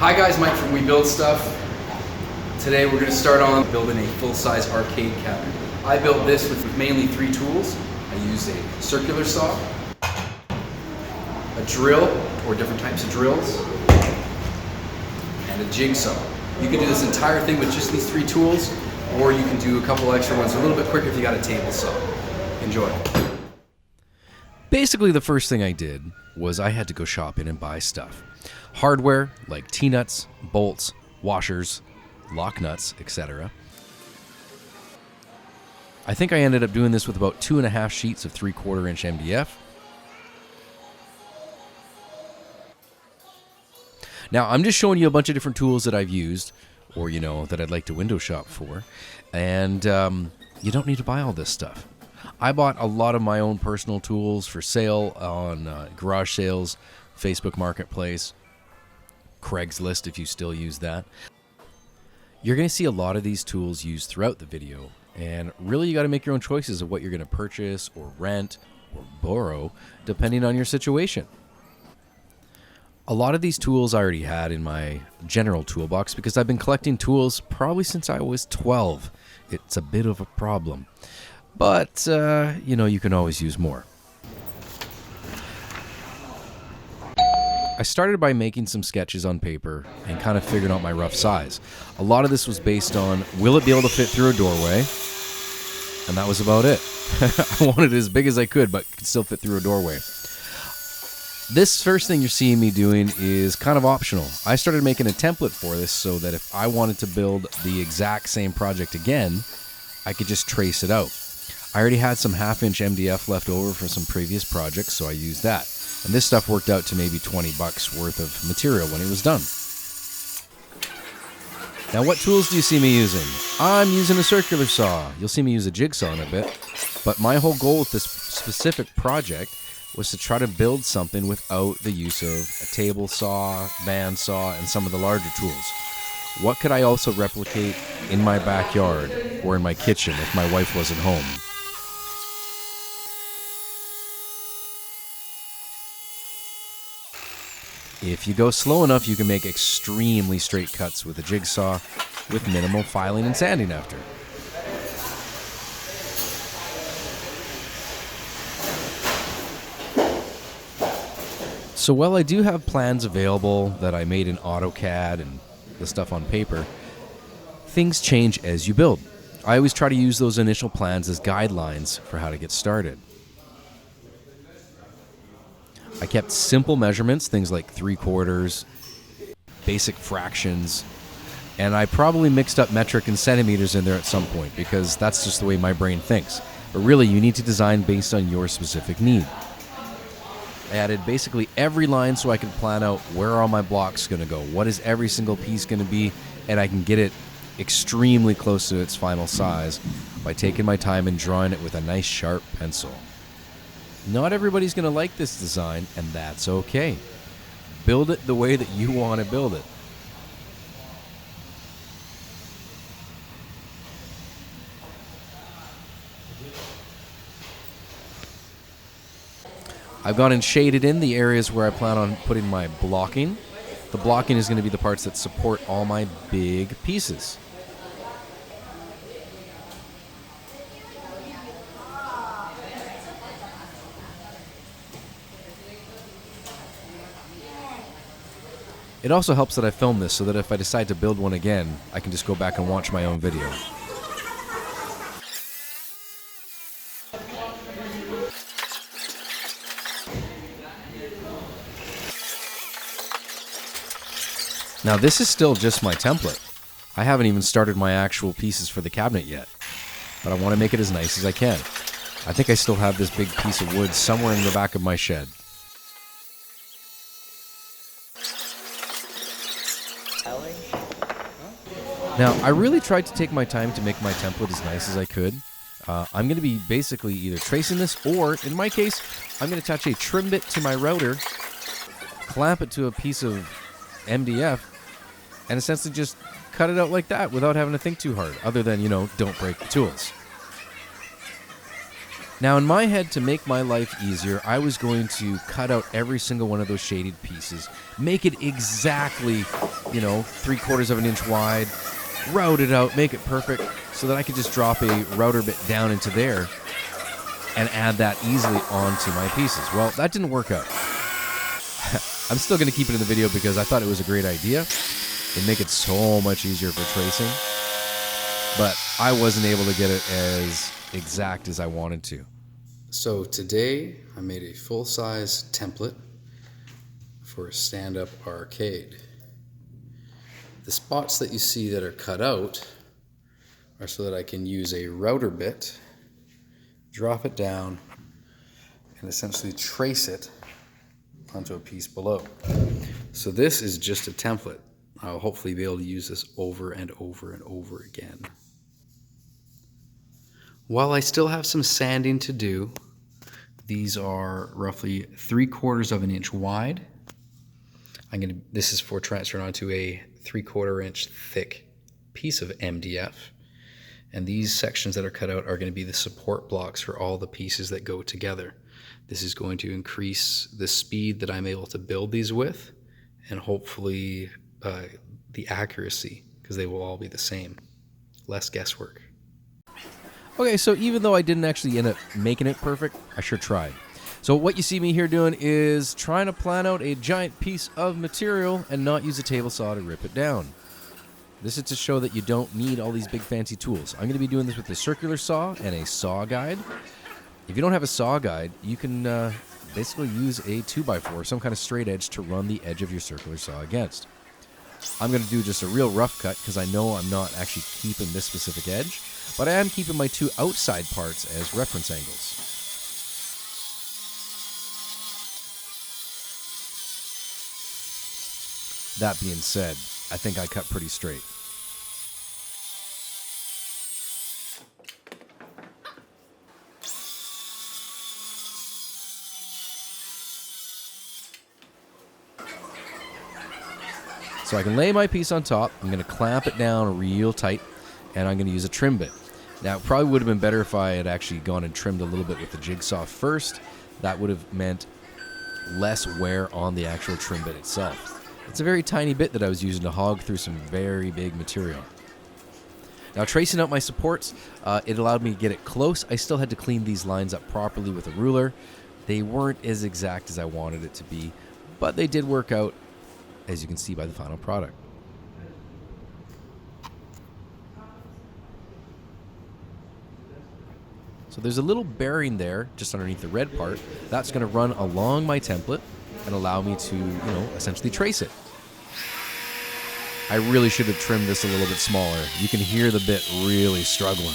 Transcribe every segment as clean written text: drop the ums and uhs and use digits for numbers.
Hi guys, Mike from We Build Stuff. Today we're going to start on building a full-size arcade cabinet. I built this with mainly 3 tools. I used a circular saw, a drill, or different types of drills, and a jigsaw. You can do this entire thing with just these 3 tools, or you can do a couple extra ones a little bit quicker if you got a table saw. Enjoy. Basically, the first thing I did was I had to go shopping and buy stuff. Hardware like T-nuts, bolts, washers, lock nuts, etc. I think I ended up doing this with about 2.5 sheets of 3/4 inch MDF. Now, I'm just showing you a bunch of different tools that I've used, or that I'd like to window shop for, and you don't need to buy all this stuff. I bought a lot of my own personal tools for sale on garage sales, Facebook Marketplace, Craigslist if you still use that. You're going to see a lot of these tools used throughout the video, and really you got to make your own choices of what you're going to purchase or rent or borrow depending on your situation. A lot of these tools I already had in my general toolbox because I've been collecting tools probably since I was 12. It's a bit of a problem. But, you can always use more. I started by making some sketches on paper and kind of figured out my rough size. A lot of this was based on, will it be able to fit through a doorway? And that was about it. I wanted it as big as I could, but could still fit through a doorway. This first thing you're seeing me doing is kind of optional. I started making a template for this so that if I wanted to build the exact same project again, I could just trace it out. I already had some 1/2 inch MDF left over from some previous projects, so I used that. And this stuff worked out to maybe $20 worth of material when it was done. Now, what tools do you see me using? I'm using a circular saw. You'll see me use a jigsaw in a bit. But my whole goal with this specific project was to try to build something without the use of a table saw, bandsaw, and some of the larger tools. What could I also replicate in my backyard or in my kitchen if my wife wasn't home? If you go slow enough, you can make extremely straight cuts with a jigsaw with minimal filing and sanding after. So while I do have plans available that I made in AutoCAD and the stuff on paper, things change as you build. I always try to use those initial plans as guidelines for how to get started. I kept simple measurements, things like 3/4, basic fractions, and I probably mixed up metric and centimeters in there at some point because that's just the way my brain thinks. But really, you need to design based on your specific need. I added basically every line so I could plan out where are all my blocks going to go, what is every single piece going to be, and I can get it extremely close to its final size by taking my time and drawing it with a nice sharp pencil. Not everybody's going to like this design, and that's okay. Build it the way that you want to build it. I've gone and shaded in the areas where I plan on putting my blocking. The blocking is going to be the parts that support all my big pieces. It also helps that I filmed this so that if I decide to build one again, I can just go back and watch my own video. Now this is still just my template. I haven't even started my actual pieces for the cabinet yet, but I want to make it as nice as I can. I think I still have this big piece of wood somewhere in the back of my shed. Now, I really tried to take my time to make my template as nice as I could. I'm going to be basically either tracing this, or in my case, I'm going to attach a trim bit to my router, clamp it to a piece of MDF, and essentially just cut it out like that without having to think too hard, other than, don't break the tools. Now, in my head, to make my life easier, I was going to cut out every single one of those shaded pieces, make it exactly you know, 3/4 of an inch wide, route it out, make it perfect, so that I could just drop a router bit down into there and add that easily onto my pieces. Well, that didn't work out. I'm still going to keep it in the video because I thought it was a great idea. It'd make it so much easier for tracing. But I wasn't able to get it as exact as I wanted to. So today I made a full-size template for a stand-up arcade. The spots that you see that are cut out are so that I can use a router bit, drop it down, and essentially trace it onto a piece below. So this is just a template. I'll hopefully be able to use this over and over and over again. While I still have some sanding to do, these are roughly 3/4 of an inch wide. This is for transferring onto a 3/4 inch thick piece of MDF. And these sections that are cut out are going to be the support blocks for all the pieces that go together. This is going to increase the speed that I'm able to build these with, and hopefully the accuracy, because they will all be the same. Less guesswork. Okay, so even though I didn't actually end up making it perfect, I sure tried. So what you see me here doing is trying to plan out a giant piece of material and not use a table saw to rip it down. This is to show that you don't need all these big fancy tools. I'm going to be doing this with a circular saw and a saw guide. If you don't have a saw guide, you can basically use a 2x4, some kind of straight edge, to run the edge of your circular saw against. I'm going to do just a real rough cut because I know I'm not actually keeping this specific edge, but I am keeping my two outside parts as reference angles. That being said, I think I cut pretty straight. So I can lay my piece on top. I'm going to clamp it down real tight, and I'm going to use a trim bit. Now, it probably would have been better if I had actually gone and trimmed a little bit with the jigsaw first. That would have meant less wear on the actual trim bit itself. It's a very tiny bit that I was using to hog through some very big material. Now, tracing out my supports, it allowed me to get it close. I still had to clean these lines up properly with a ruler. They weren't as exact as I wanted it to be, but they did work out, as you can see by the final product. So there's a little bearing there just underneath the red part. That's going to run along my template and allow me to, essentially trace it. I really should have trimmed this a little bit smaller. You can hear the bit really struggling.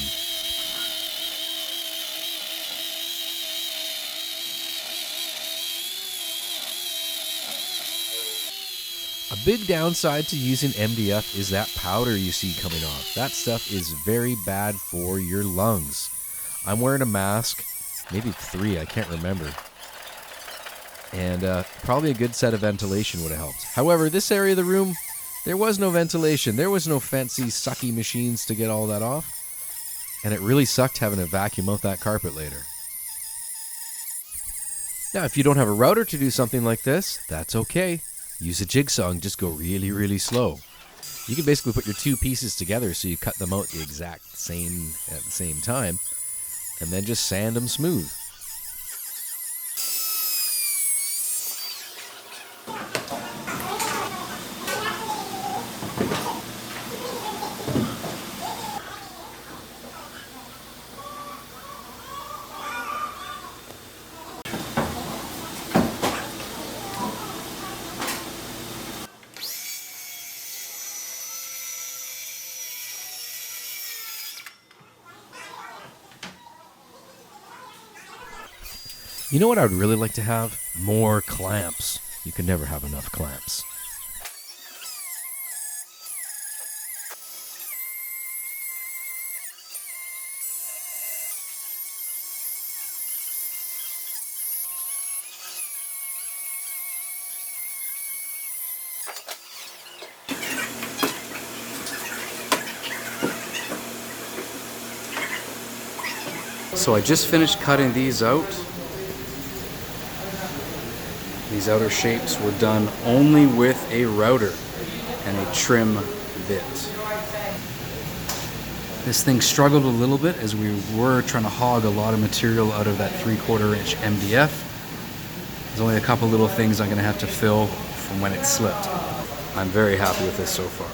A big downside to using MDF is that powder you see coming off. That stuff is very bad for your lungs. I'm wearing a mask, maybe 3, I can't remember. And probably a good set of ventilation would have helped. However, this area of the room, there was no ventilation. There was no fancy sucky machines to get all that off. And it really sucked having to vacuum out that carpet later. Now, if you don't have a router to do something like this, that's okay. Use a jigsaw and just go really, really slow. You can basically put your two pieces together so you cut them out the exact same at the same time, and then just sand them smooth. You know what I would really like to have? More clamps. You can never have enough clamps. So I just finished cutting these out. These outer shapes were done only with a router. and a trim bit. This thing struggled a little bit as we were trying to hog a lot of material out of that 3/4 inch MDF. There's only a couple little things I'm going to have to fill from when it slipped. I'm very happy with this so far.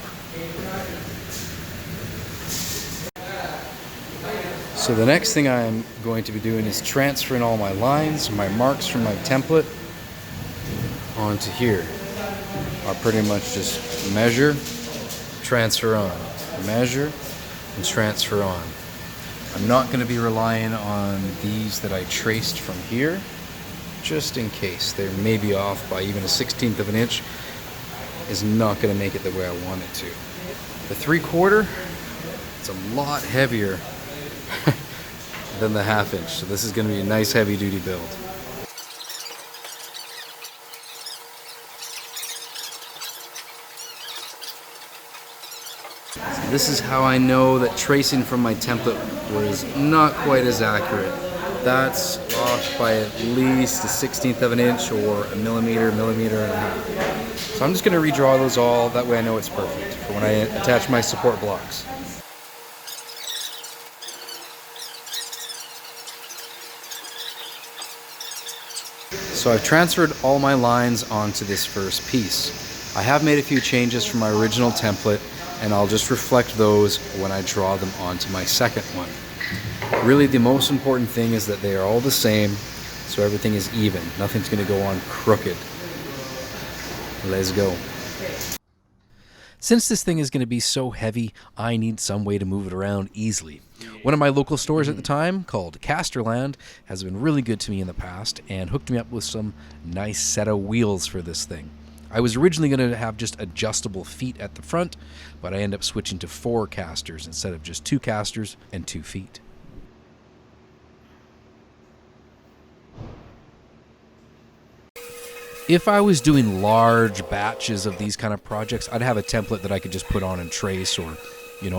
So the next thing I'm going to be doing is transferring all my lines, my marks from my template onto here. I'll pretty much just measure, transfer on, measure, and transfer on. I'm not going to be relying on these that I traced from here, just in case. They may be off by even a 1/16 of an inch. Is not going to make it the way I want it to. The 3/4, it's a lot heavier than the 1/2 inch, so this is going to be a nice heavy duty build. This is how I know that tracing from my template was not quite as accurate. That's off by at least a 1/16 of an inch or a millimeter, millimeter and a half. So I'm just going to redraw those all, that way I know it's perfect for when I attach my support blocks. So I've transferred all my lines onto this first piece. I have made a few changes from my original template, and I'll just reflect those when I draw them onto my second one. Really, the most important thing is that they are all the same, so everything is even. Nothing's going to go on crooked. Let's go. Since this thing is going to be so heavy, I need some way to move it around easily. One of my local stores at the time, called Casterland, has been really good to me in the past and hooked me up with some nice set of wheels for this thing. I was originally going to have just adjustable feet at the front, but I ended up switching to 4 casters instead of just 2 casters and 2 feet. If I was doing large batches of these kind of projects, I'd have a template that I could just put on and trace, or,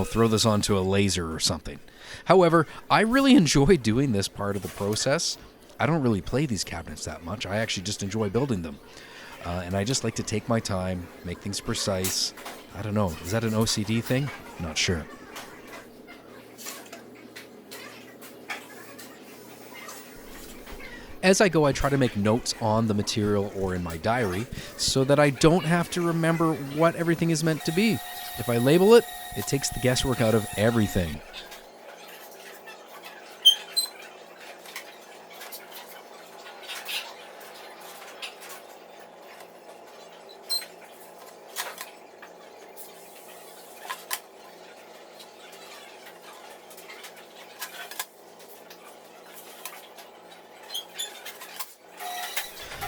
throw this onto a laser or something. However, I really enjoy doing this part of the process. I don't really play these cabinets that much. I actually just enjoy building them. And I just like to take my time, make things precise. I don't know, is that an OCD thing? Not sure. As I go, I try to make notes on the material or in my diary so that I don't have to remember what everything is meant to be. If I label it, it takes the guesswork out of everything.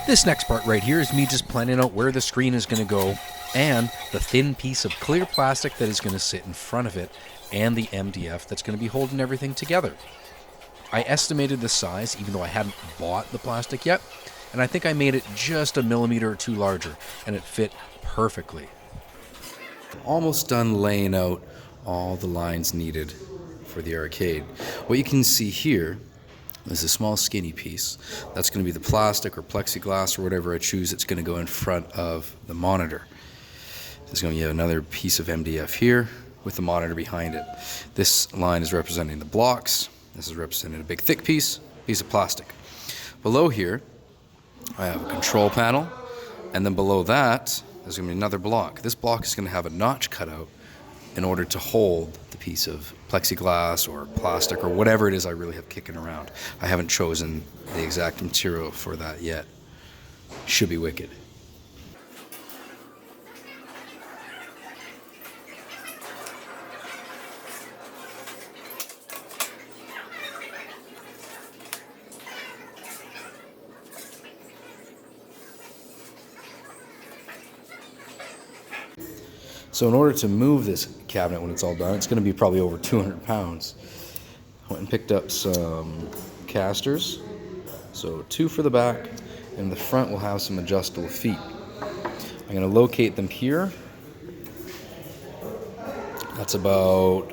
This next part right here is me just planning out where the screen is going to go and the thin piece of clear plastic that is going to sit in front of it and the MDF that's going to be holding everything together. I estimated the size, even though I hadn't bought the plastic yet, and I think I made it just a millimeter or 2 larger, and it fit perfectly. Almost done laying out all the lines needed for the arcade. What you can see here is a small skinny piece. That's going to be the plastic or plexiglass or whatever I choose. It's going to go in front of the monitor. There's going to be another piece of MDF here with the monitor behind it. This line is representing the blocks. This is representing a big thick piece of plastic. Below here, I have a control panel, and then below that, there's going to be another block. This block is going to have a notch cut out in order to hold the piece of plexiglass or plastic or whatever it is I really have kicking around. I haven't chosen the exact material for that yet. Should be wicked. So in order to move this cabinet when it's all done, it's going to be probably over 200 pounds. I went and picked up some casters. So 2 for the back, and the front will have some adjustable feet. I'm going to locate them here. That's about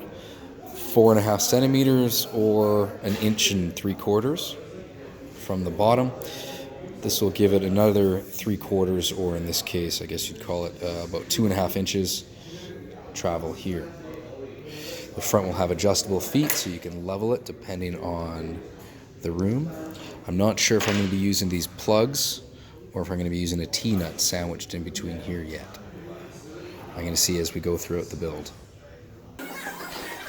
4.5 centimeters or 1 3/4 inches from the bottom. This will give it another 3/4, or in this case, I guess you'd call it about 2.5 inches travel here. The front will have adjustable feet, so you can level it depending on the room. I'm not sure if I'm going to be using these plugs or if I'm going to be using a T-nut sandwiched in between here yet. I'm going to see as we go throughout the build.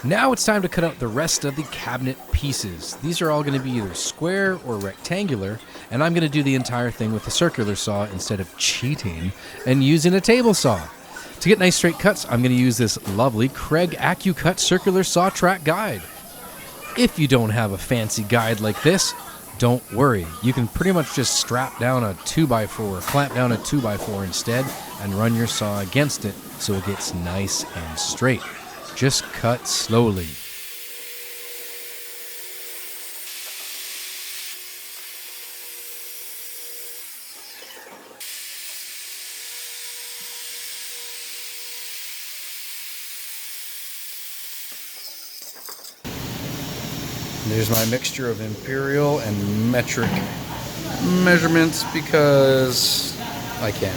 Now it's time to cut out the rest of the cabinet pieces. These are all going to be either square or rectangular, and I'm going to do the entire thing with a circular saw instead of cheating and using a table saw. To get nice straight cuts, I'm going to use this lovely Craig AccuCut circular saw track guide. If you don't have a fancy guide like this, don't worry. You can pretty much just strap down a 2x4, clamp down a 2x4 instead, and run your saw against it so it gets nice and straight. Just cut slowly. There's my mixture of imperial and metric measurements because I can.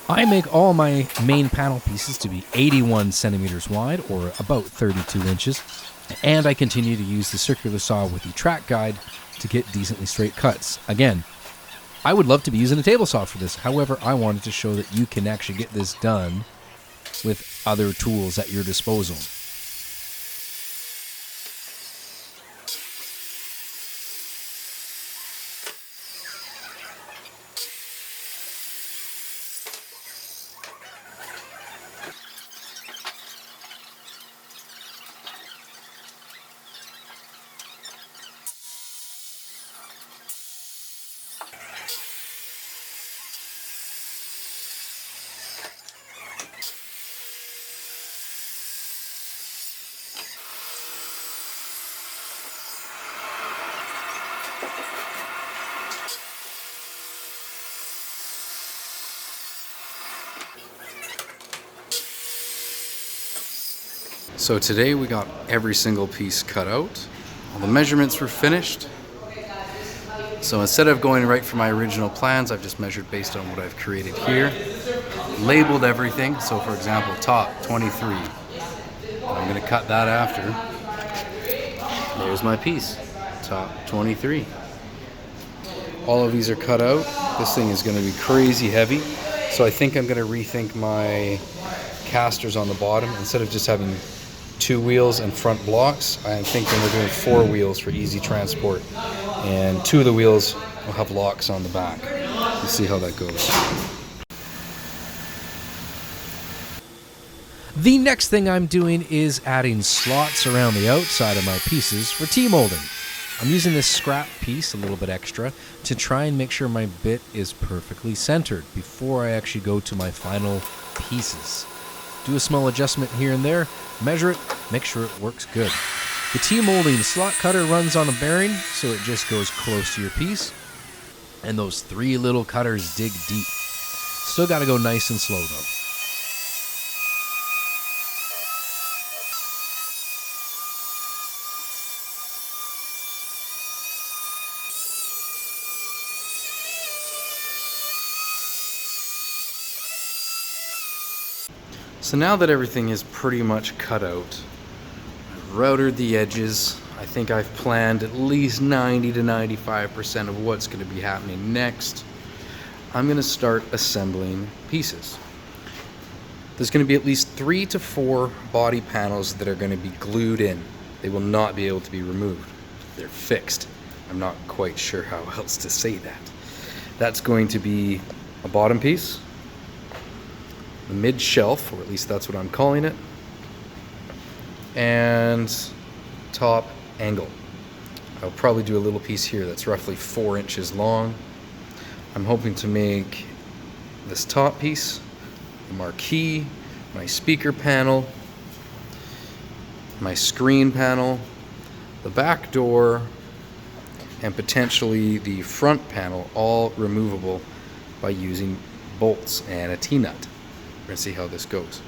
I make all my main panel pieces to be 81 centimeters wide, or about 32 inches, and I continue to use the circular saw with the track guide to get decently straight cuts. Again, I would love to be using a table saw for this, however, I wanted to show that you can actually get this done with other tools at your disposal. So today we got every single piece cut out. All the measurements were finished. So instead of going right for my original plans, I've just measured based on what I've created here. Labeled everything. So for example, top 23. And I'm going to cut that after. There's my piece. Top 23. All of these are cut out. This thing is going to be crazy heavy. So I think I'm going to rethink my casters on the bottom. Instead of just having 2 wheels and front blocks, I'm thinking we're doing 4 wheels for easy transport, and 2 of the wheels will have locks on the back. We'll see how that goes. The next thing I'm doing is adding slots around the outside of my pieces for T-molding. I'm using this scrap piece, a little bit extra, to try and make sure my bit is perfectly centered before I actually go to my final pieces. Do a small adjustment here and there, measure it, make sure it works good. The T-molding slot cutter runs on a bearing, so it just goes close to your piece. And those 3 little cutters dig deep. Still gotta go nice and slow though. So now that everything is pretty much cut out, I've routed the edges. I think I've planned at least 90 to 95% of what's going to be happening next. I'm going to start assembling pieces. There's going to be at least 3 to 4 body panels that are going to be glued in. They will not be able to be removed. They're fixed. I'm not quite sure how else to say that. That's going to be a bottom piece, the mid shelf, or at least that's what I'm calling it, and top angle. I'll probably do a little piece here that's roughly 4 inches long. I'm hoping to make this top piece, the marquee, my speaker panel, my screen panel, the back door, and potentially the front panel, all removable by using bolts and a T-nut. We're going to see how this goes.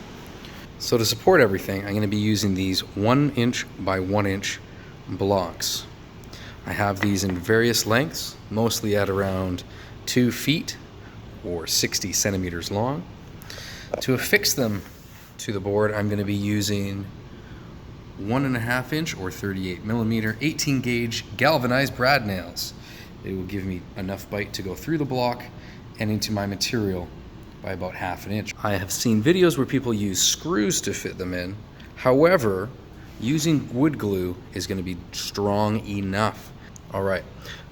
So to support everything, I'm going to be using these 1 inch by 1 inch blocks. I have these in various lengths, mostly at around 2 feet or 60 centimeters long. To affix them to the board, I'm going to be using 1.5 inch or 38 millimeter 18 gauge galvanized brad nails. It will give me enough bite to go through the block and into my material by about 1/2 inch. I have seen videos where people use screws to fit them in. However, using wood glue is going to be strong enough. All right,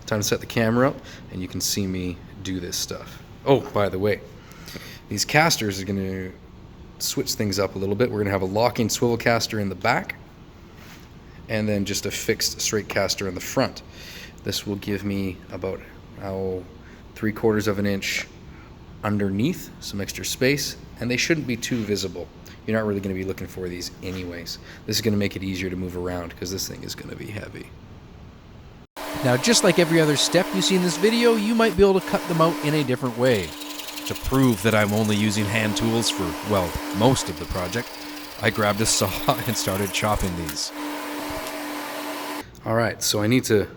time to set the camera up and you can see me do this stuff. Oh, by the way, these casters are going to switch things up a little bit. We're going to have a locking swivel caster in the back and then just a fixed straight caster in the front. This will give me about 3/4 of an inch underneath, some extra space, and they shouldn't be too visible. You're not really going to be looking for these anyways. This is going to make it easier to move around because this thing is going to be heavy. Now, just like every other step you see in this video, you might be able to cut them out in a different way. To prove that I'm only using hand tools for, well, most of the project, I grabbed a saw and started chopping these. All right, so I need to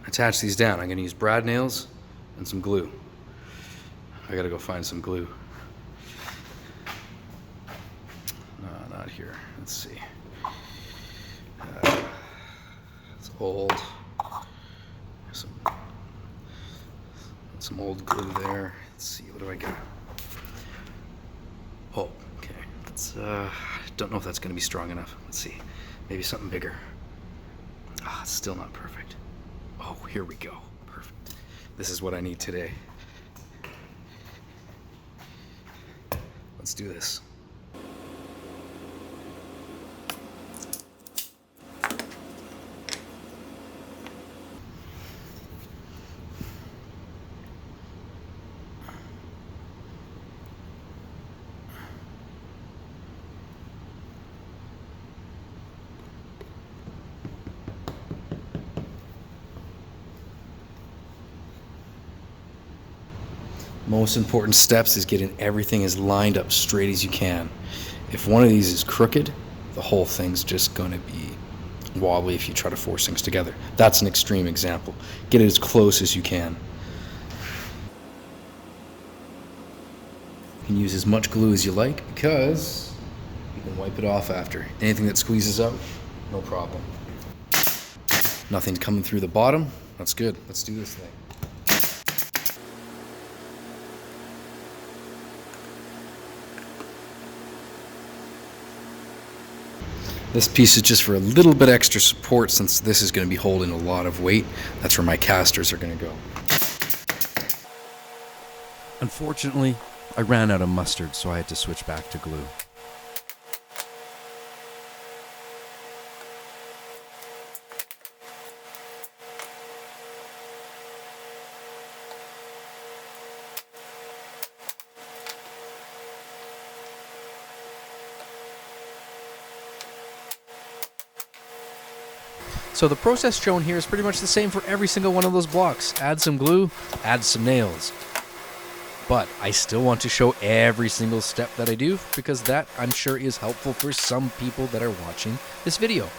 attach these down. I'm going to use brad nails and some glue. I got to go find some glue. No, not here. Let's see. It's old. Some old glue there. Let's see, what do I got? Oh, okay. Don't know if that's going to be strong enough. Let's see. Maybe something bigger. Ah, it's still not perfect. Oh, here we go. Perfect. This is what I need today. Let's do this. Most important steps is getting everything as lined up straight as you can. If one of these is crooked, the whole thing's just going to be wobbly if you try to force things together. That's an extreme example. Get it as close as you can. You can use as much glue as you like because you can wipe it off after. Anything that squeezes out, no problem. Nothing's coming through the bottom. That's good. Let's do this thing. This piece is just for a little bit extra support since this is going to be holding a lot of weight. That's where my casters are going to go. Unfortunately, I ran out of mustard, so I had to switch back to glue. So the process shown here is pretty much the same for every single one of those blocks. Add some glue, add some nails. But I still want to show every single step that I do because that, I'm sure, is helpful for some people that are watching this video.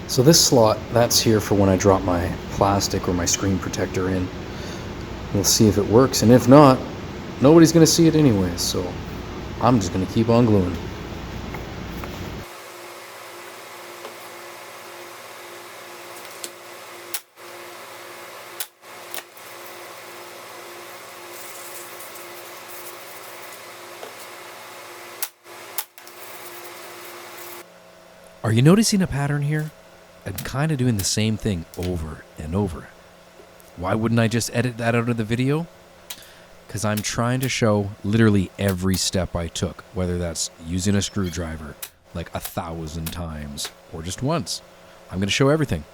So this slot, that's here for when I drop my plastic or my screen protector in. We'll see if it works, and if not, nobody's going to see it anyway, so I'm just going to keep on gluing. Are you noticing a pattern here? I'm kind of doing the same thing over and over. Why wouldn't I just edit that out of the video? Because I'm trying to show literally every step I took, whether that's using a screwdriver like 1,000 times or just once. I'm going to show everything.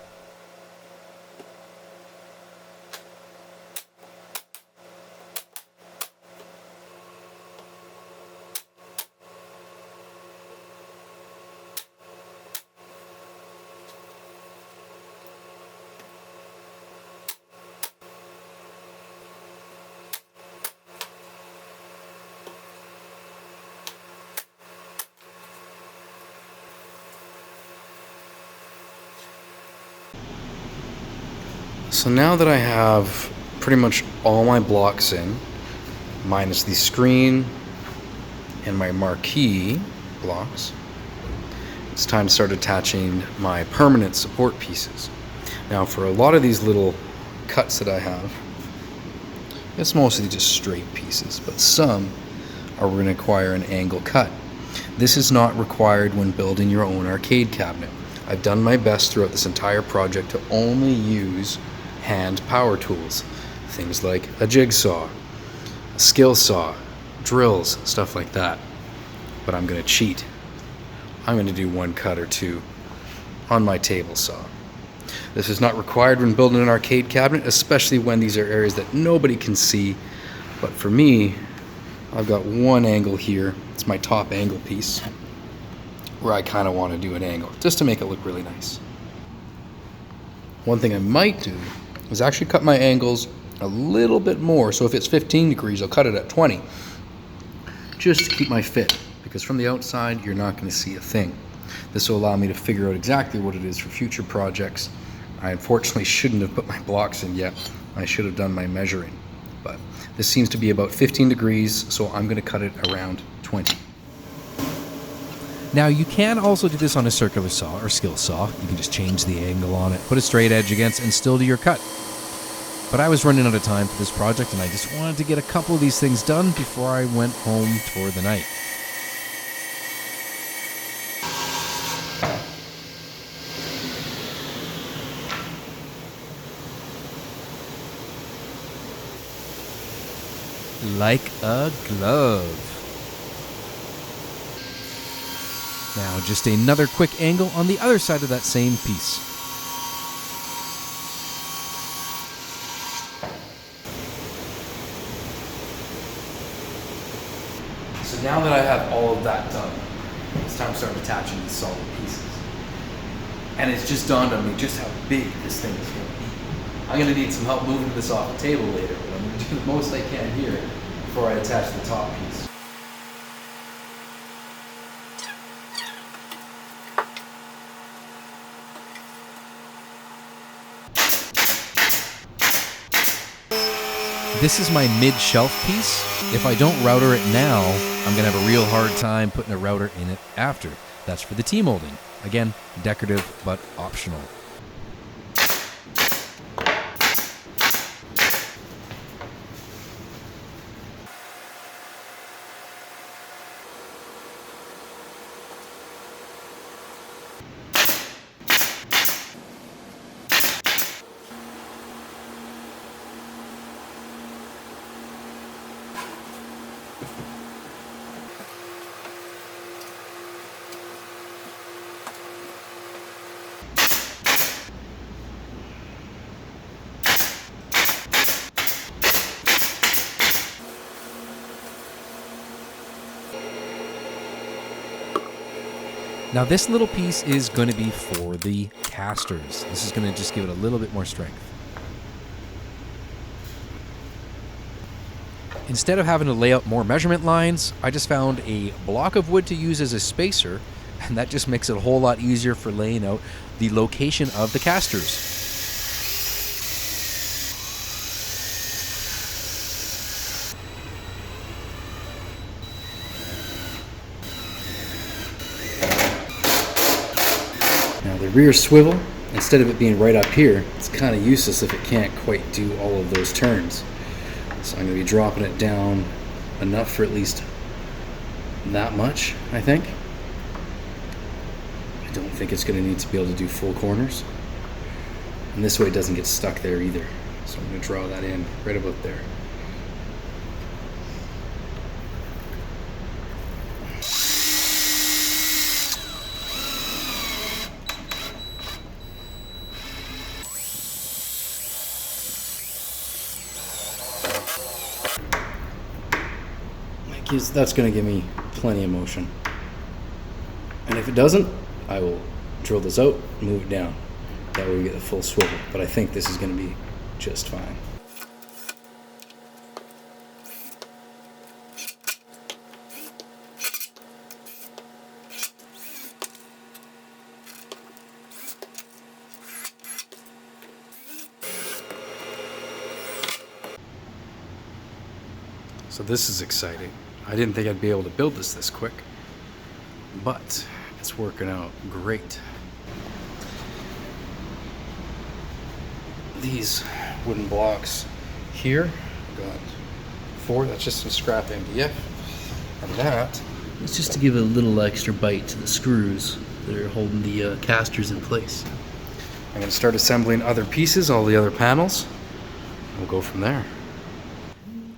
So now that I have pretty much all my blocks in, minus the screen and my marquee blocks, it's time to start attaching my permanent support pieces. Now for a lot of these little cuts that I have, it's mostly just straight pieces, but some are going to require an angle cut. This is not required when building your own arcade cabinet. I've done my best throughout this entire project to only use hand power tools. Things like a jigsaw, a skill saw, drills, stuff like that. But I'm going to cheat. I'm going to do one cut or two on my table saw. This is not required when building an arcade cabinet, especially when these are areas that nobody can see. But for me, I've got one angle here. It's my top angle piece where I kind of want to do an angle just to make it look really nice. One thing I might do is actually cut my angles a little bit more. So if it's 15 degrees, I'll cut it at 20 just to keep my fit, because from the outside, you're not going to see a thing. This will allow me to figure out exactly what it is for future projects. I unfortunately shouldn't have put my blocks in yet. I should have done my measuring. But this seems to be about 15 degrees, so I'm going to cut it around 20. Now you can also do this on a circular saw or skill saw. You can just change the angle on it, put a straight edge against, and still do your cut. But I was running out of time for this project, and I just wanted to get a couple of these things done before I went home for the night. Like a glove. Now just another quick angle on the other side of that same piece. So now that I have all of that done, it's time to start attaching these solid pieces. And it's just dawned on me just how big this thing is going to be. I'm going to need some help moving this off the table later, but I'm going to do the most I can here before I attach the top piece. This is my mid-shelf piece. If I don't router it now, I'm going to have a real hard time putting a router in it after. That's for the T-molding. Again, decorative but optional. Now this little piece is going to be for the casters. This is going to just give it a little bit more strength. Instead of having to lay out more measurement lines, I just found a block of wood to use as a spacer, and that just makes it a whole lot easier for laying out the location of the casters. Now the rear swivel, instead of it being right up here, it's kind of useless if it can't quite do all of those turns. So I'm going to be dropping it down enough for at least that much, I think. I don't think it's going to need to be able to do full corners. And this way it doesn't get stuck there either. So I'm going to draw that in right about there. That's going to give me plenty of motion. And if it doesn't, I will drill this out, move it down. That way we get the full swivel. But I think this is going to be just fine. So this is exciting. I didn't think I'd be able to build this quick, but it's working out great. These wooden blocks here, I've got 4, that's just some scrap MDF, and that, It's just to give a little extra bite to the screws that are holding the casters in place. I'm going to start assembling other pieces, all the other panels. We'll go from there.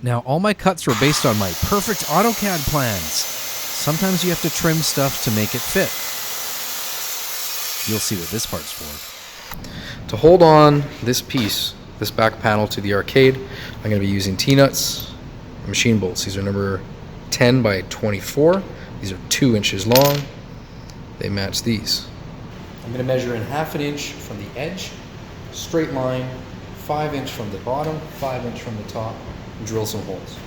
Now, all my cuts were based on my perfect AutoCAD plans. Sometimes you have to trim stuff to make it fit. You'll see what this part's for. To hold on this piece, this back panel to the arcade, I'm going to be using T-nuts and machine bolts. These are number 10 by 24. These are 2 inches long. They match these. I'm going to measure in 1/2 inch from the edge, straight line, 5 inch from the bottom, 5 inch from the top, and drill some holes.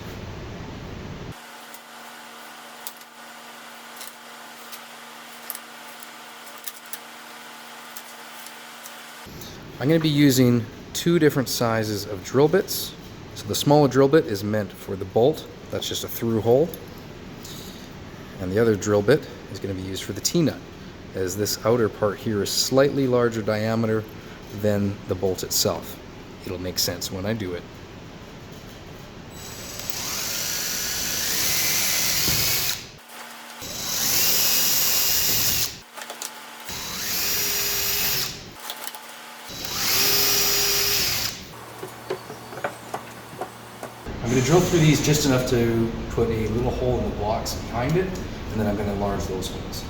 I'm going to be using 2 different sizes of drill bits. So the smaller drill bit is meant for the bolt, that's just a through hole. And the other drill bit is going to be used for the T-nut, as this outer part here is slightly larger diameter than the bolt itself. It'll make sense when I do it. I'm going to drill through these just enough to put a little hole in the blocks behind it, and then I'm going to enlarge those holes.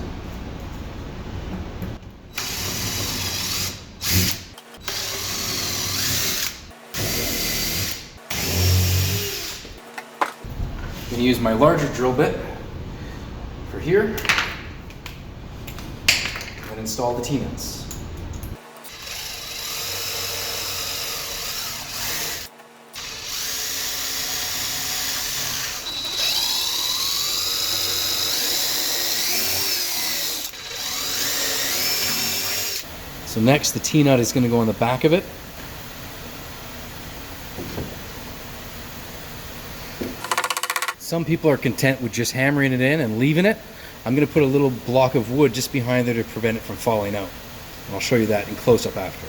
I'm going to use my larger drill bit for here, and install the T-nuts. So next, the T-nut is going to go on the back of it. Some people are content with just hammering it in and leaving it. I'm going to put a little block of wood just behind there to prevent it from falling out. And I'll show you that in close-up after.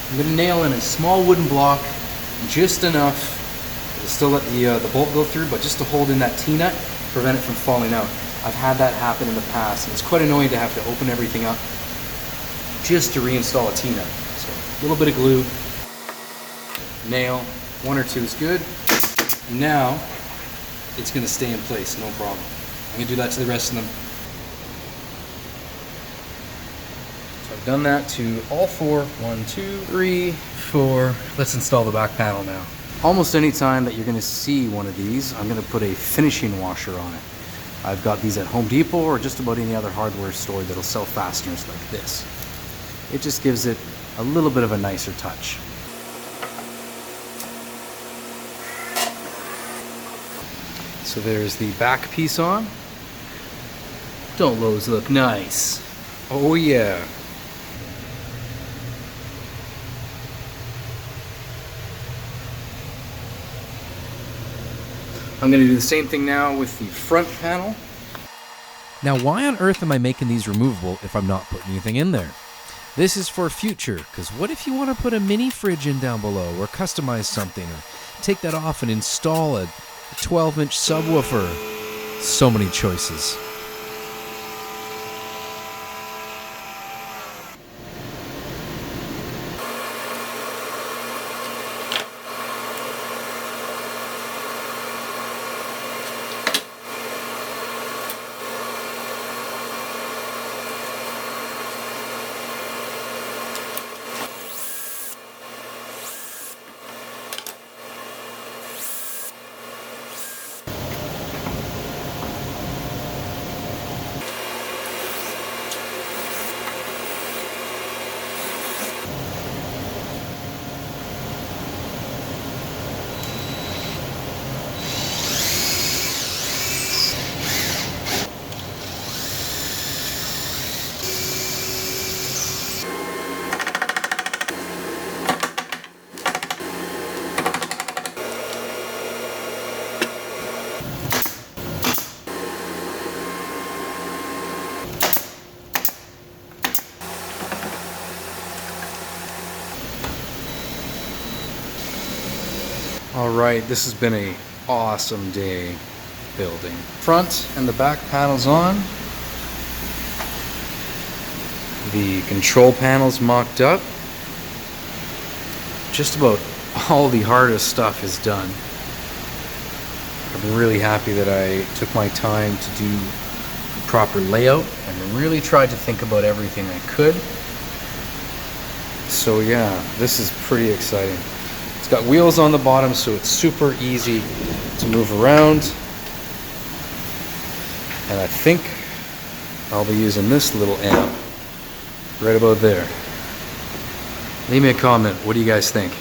I'm going to nail in a small wooden block, just enough to still let the bolt go through, but just to hold in that T-nut, prevent it from falling out. I've had that happen in the past, and it's quite annoying to have to open everything up just to reinstall a T-nut. So a little bit of glue, nail, 1 or 2 is good. And now it's going to stay in place, no problem. I'm going to do that to the rest of them. So I've done that to all 4. 1, 2, 3, 4. Let's install the back panel now. Almost any time that you're going to see one of these, I'm going to put a finishing washer on it. I've got these at Home Depot or just about any other hardware store that'll sell fasteners like this. It just gives it a little bit of a nicer touch. So there's the back piece on. Don't those look nice? Oh yeah. I'm going to do the same thing now with the front panel. Now, why on earth am I making these removable if I'm not putting anything in there? This is for future, because what if you want to put a mini fridge in down below, or customize something, or take that off and install a 12-inch subwoofer? So many choices. All right, this has been a awesome day building. Front and the back panels on. The control panels mocked up. Just about all the hardest stuff is done. I'm really happy that I took my time to do the proper layout and really tried to think about everything I could. So yeah, this is pretty exciting. It's got wheels on the bottom, so it's super easy to move around. And I think I'll be using this little amp right about there. Leave me a comment. What do you guys think?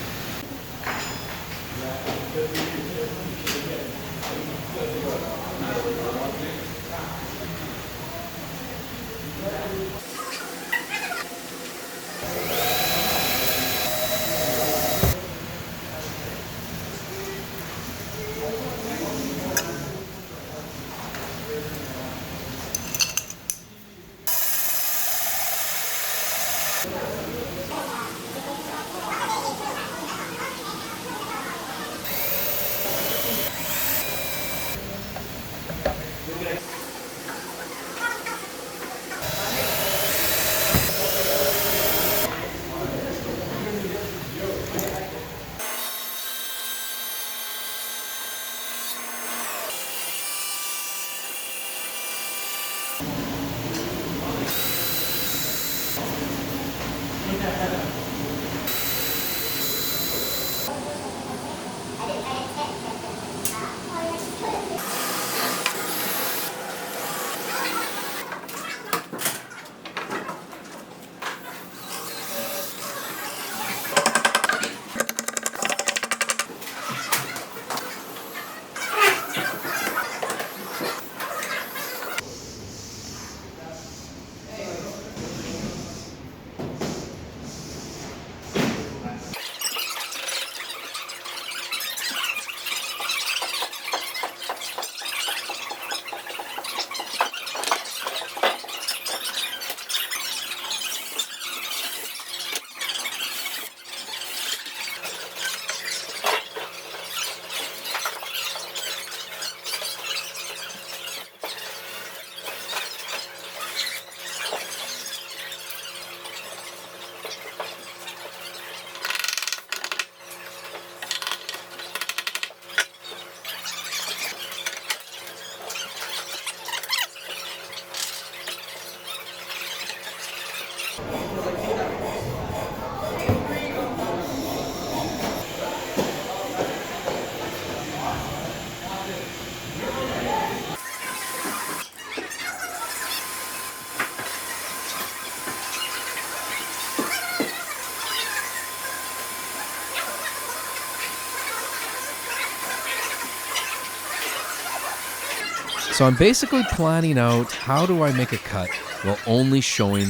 So I'm basically planning out how do I make a cut while only showing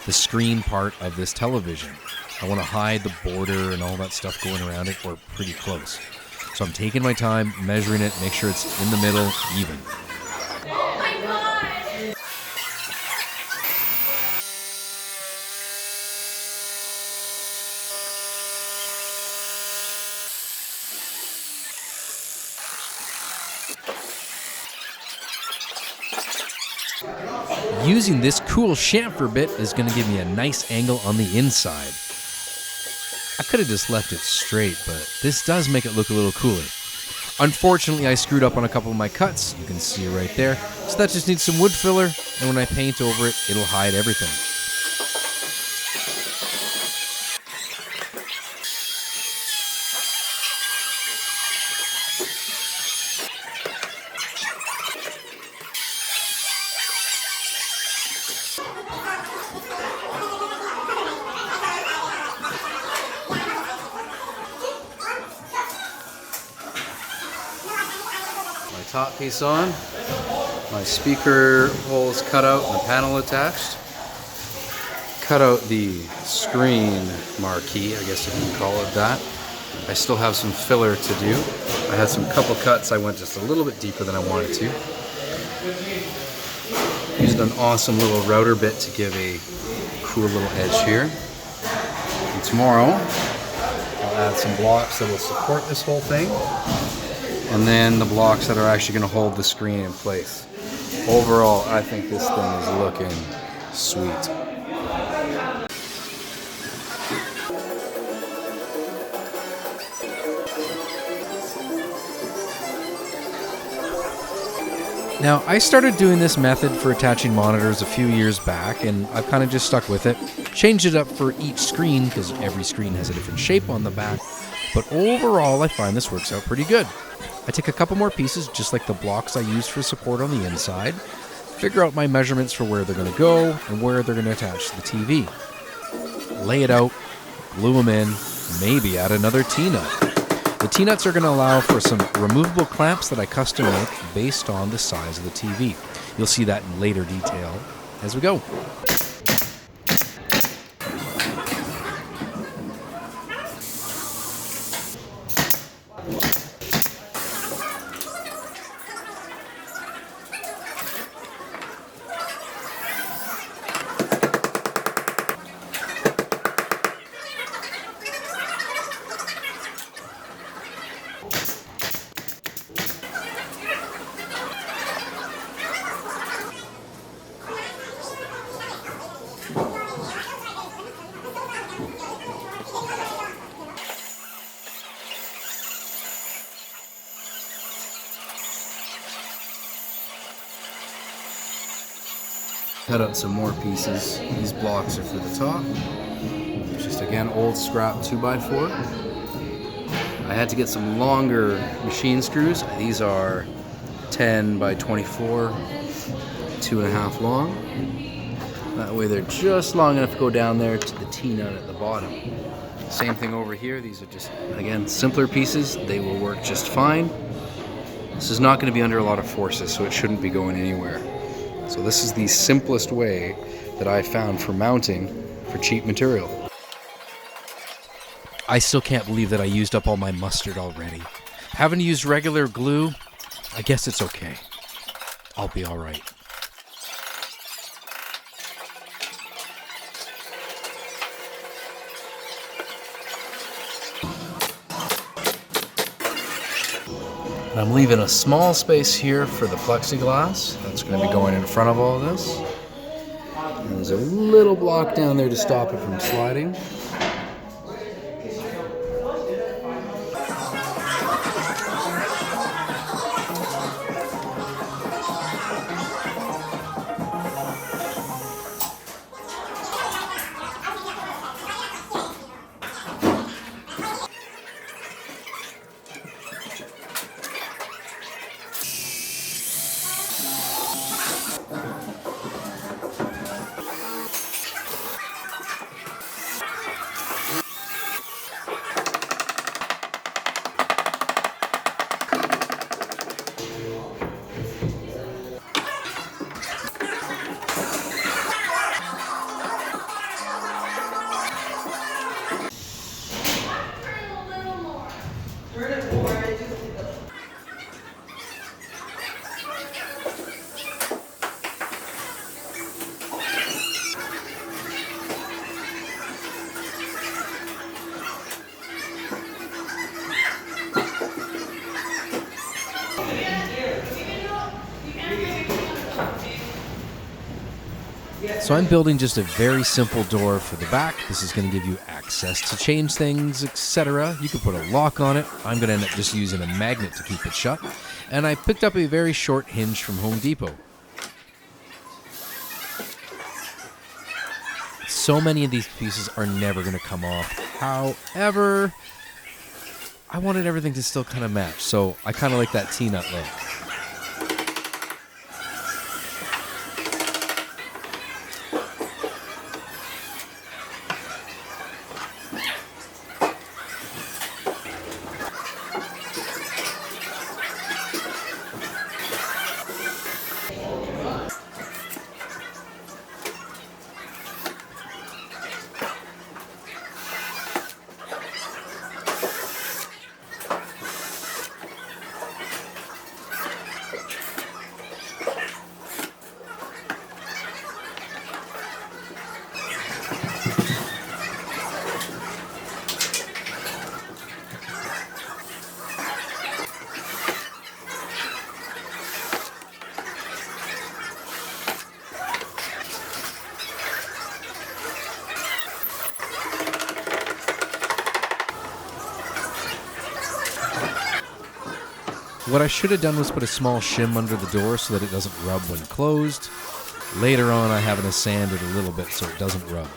the screen part of this television. I want to hide the border and all that stuff going around it, or pretty close. So I'm taking my time, measuring it, make sure it's in the middle, even. Oh my god! Using this cool chamfer bit is going to give me a nice angle on the inside. I could have just left it straight, but this does make it look a little cooler. Unfortunately, I screwed up on a couple of my cuts. You can see it right there. So that just needs some wood filler, and when I paint over it, it'll hide everything. Top piece on, my speaker holes cut out and the panel attached. Cut out the screen marquee, I guess you can call it that. I still have some filler to do. I had some couple cuts, I went just a little bit deeper than I wanted to. Used an awesome little router bit to give a cool little edge here. And tomorrow, I'll add some blocks that will support this whole thing, and then the blocks that are actually going to hold the screen in place. Overall, I think this thing is looking sweet. Now, I started doing this method for attaching monitors a few years back, and I've kind of just stuck with it. Changed it up for each screen, because every screen has a different shape on the back. But overall, I find this works out pretty good. I take a couple more pieces, just like the blocks I use for support on the inside, figure out my measurements for where they're going to go, and where they're going to attach to the TV. Lay it out, glue them in, maybe add another T-nut. The T-nuts are going to allow for some removable clamps that I custom make based on the size of the TV. You'll see that in later detail as we go. Cut out some more pieces. These blocks are for the top. Just again, old scrap 2x4. I had to get some longer machine screws. These are 10 by 24, 2.5 long. That way they're just long enough to go down there to the T-nut at the bottom. Same thing over here. These are just, again, simpler pieces. They will work just fine. This is not going to be under a lot of forces, so it shouldn't be going anywhere. So this is the simplest way that I found for mounting for cheap material. I still can't believe that I used up all my mustard already. Having to use regular glue, I guess it's okay. I'll be all right. And I'm leaving a small space here for the plexiglass. That's going to be going in front of all this. And there's a little block down there to stop it from sliding. So I'm building just a very simple door for the back. This is going to give you access to change things, etc. You can put a lock on it. I'm going to end up just using a magnet to keep it shut. And I picked up a very short hinge from Home Depot. So many of these pieces are never going to come off. However, I wanted everything to still kind of match, so I kind of like that T-nut look. What I should have done was put a small shim under the door so that it doesn't rub when closed. Later on, I have to sand it a little bit so it doesn't rub.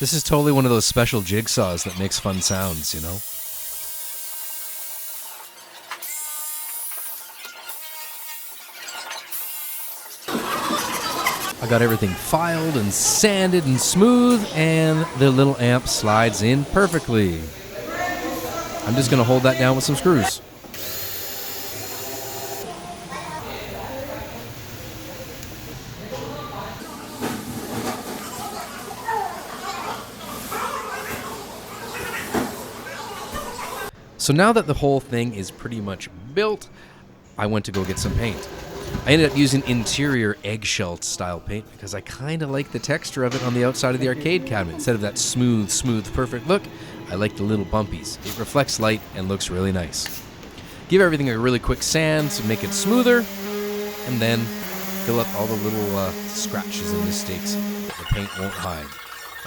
This is totally one of those special jigsaws that makes fun sounds, you know? I got everything filed and sanded and smooth, and the little amp slides in perfectly. I'm just going to hold that down with some screws. So now that the whole thing is pretty much built, I went to go get some paint. I ended up using interior eggshell style paint because I kind of like the texture of it on the outside of the arcade cabinet. Instead of that smooth, perfect look, I like the little bumpies. It reflects light and looks really nice. Give everything a really quick sand to make it smoother, and then fill up all the little scratches and mistakes that the paint won't hide.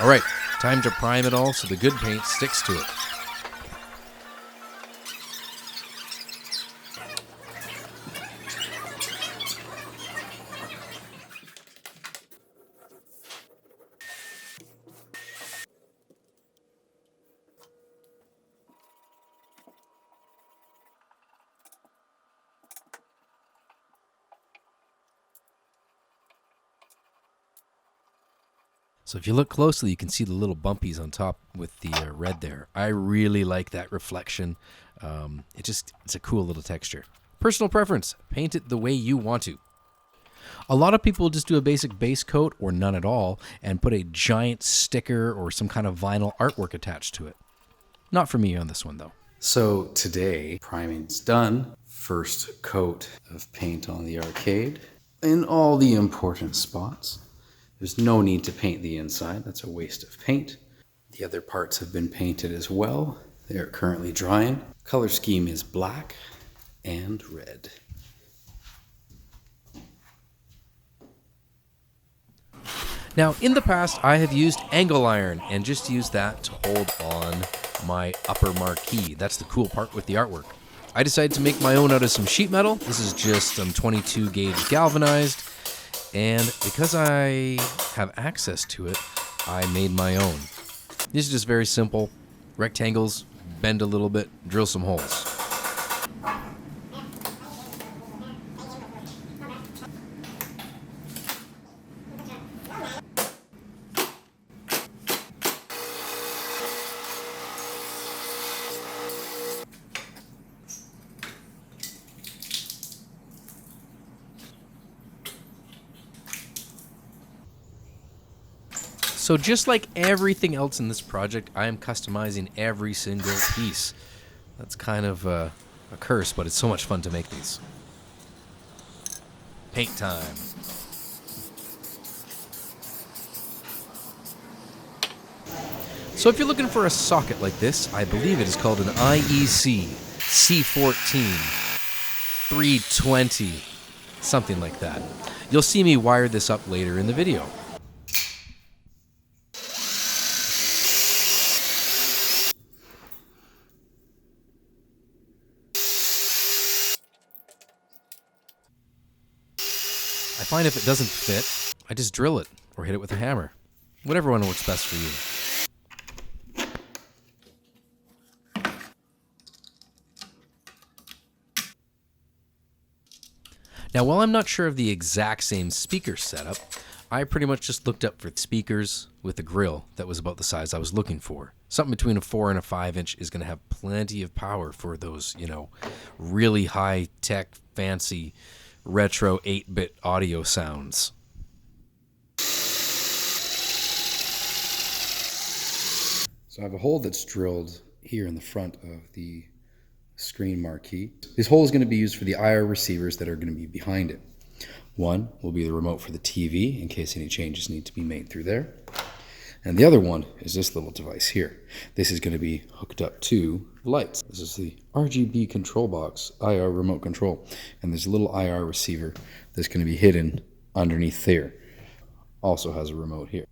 All right, time to prime it all so the good paint sticks to it. So if you look closely, you can see the little bumpies on top with the red there. I really like that reflection. It's a cool little texture. Personal preference. Paint it the way you want to. A lot of people just do a basic base coat or none at all and put a giant sticker or some kind of vinyl artwork attached to it. Not for me on this one, though. So today, priming's done. First coat of paint on the arcade in all the important spots. There's no need to paint the inside. That's a waste of paint. The other parts have been painted as well. They are currently drying. Color scheme is black and red. Now, in the past, I have used angle iron and just used that to hold on my upper marquee. That's the cool part with the artwork. I decided to make my own out of some sheet metal. This is just 22 gauge galvanized. And because I have access to it, I made my own. This is just very simple. Rectangles, bend a little bit, drill some holes. So just like everything else in this project, I am customizing every single piece. That's kind of a curse, but it's so much fun to make these. Paint time. So if you're looking for a socket like this, I believe it is called an IEC C14 320, something like that. You'll see me wire this up later in the video. I find if it doesn't fit, I just drill it or hit it with a hammer. Whatever one works best for you. Now, while I'm not sure of the exact same speaker setup, I pretty much just looked up for speakers with a grill that was about the size I was looking for. Something between a 4 and a 5 inch is going to have plenty of power for those, really high tech, fancy, retro 8-bit audio sounds. So I have a hole that's drilled here in the front of the screen marquee. This hole is going to be used for the IR receivers that are going to be behind it. One will be the remote for the TV in case any changes need to be made through there. And the other one is this little device here. This is going to be hooked up to lights. This is the RGB control box, IR remote control. And there's a little IR receiver that's going to be hidden underneath there. Also has a remote here.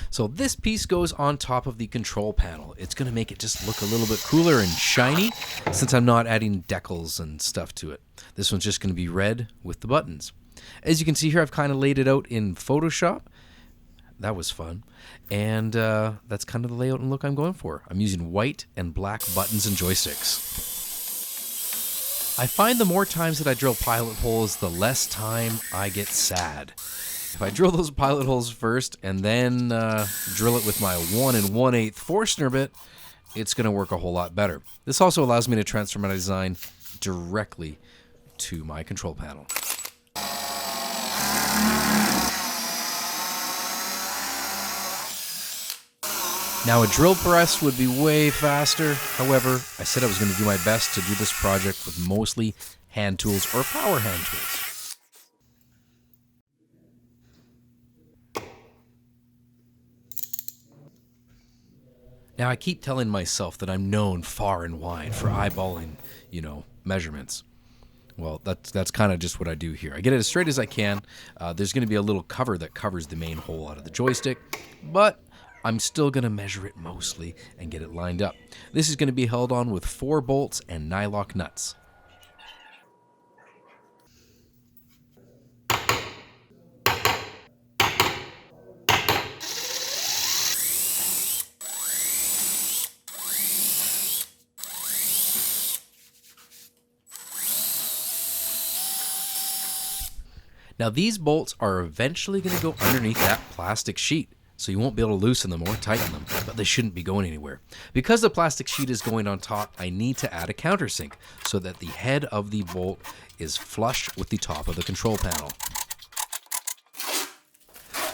So this piece goes on top of the control panel. It's going to make it just look a little bit cooler and shiny since I'm not adding decals and stuff to it. This one's just going to be red with the buttons. As you can see here, I've kind of laid it out in Photoshop. That was fun. And that's kind of the layout and look I'm going for. I'm using white and black buttons and joysticks. I find the more times that I drill pilot holes, the less time I get sad. If I drill those pilot holes first and then drill it with my 1 1/8 Forstner bit, it's going to work a whole lot better. This also allows me to transfer my design directly to my control panel. Now a drill press would be way faster. However, I said I was going to do my best to do this project with mostly hand tools or power hand tools. Now, I keep telling myself that I'm known far and wide for eyeballing, measurements. Well, that's kind of just what I do here. I get it as straight as I can. There's going to be a little cover that covers the main hole out of the joystick, but I'm still going to measure it mostly and get it lined up. This is going to be held on with 4 bolts and nylock nuts. Now these bolts are eventually going to go underneath that plastic sheet, so you won't be able to loosen them or tighten them, but they shouldn't be going anywhere. Because the plastic sheet is going on top, I need to add a countersink so that the head of the bolt is flush with the top of the control panel.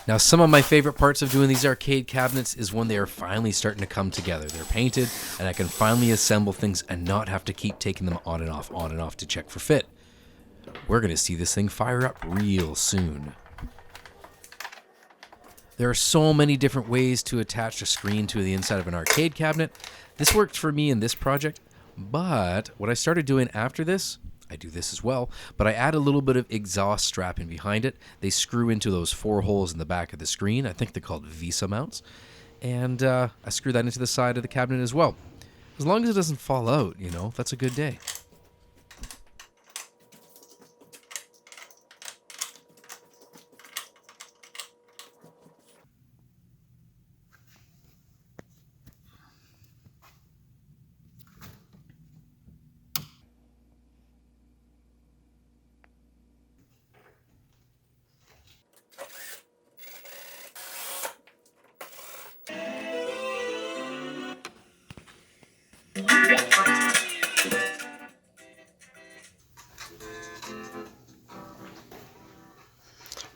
Now some of my favorite parts of doing these arcade cabinets is when they are finally starting to come together. They're painted and I can finally assemble things and not have to keep taking them on and off to check for fit. We're going to see this thing fire up real soon. There are so many different ways to attach a screen to the inside of an arcade cabinet. This worked for me in this project, but what I started doing after this, I do this as well, but I add a little bit of exhaust strapping behind it. They screw into those 4 holes in the back of the screen. I think they're called Visa mounts. And I screw that into the side of the cabinet as well. As long as it doesn't fall out, that's a good day.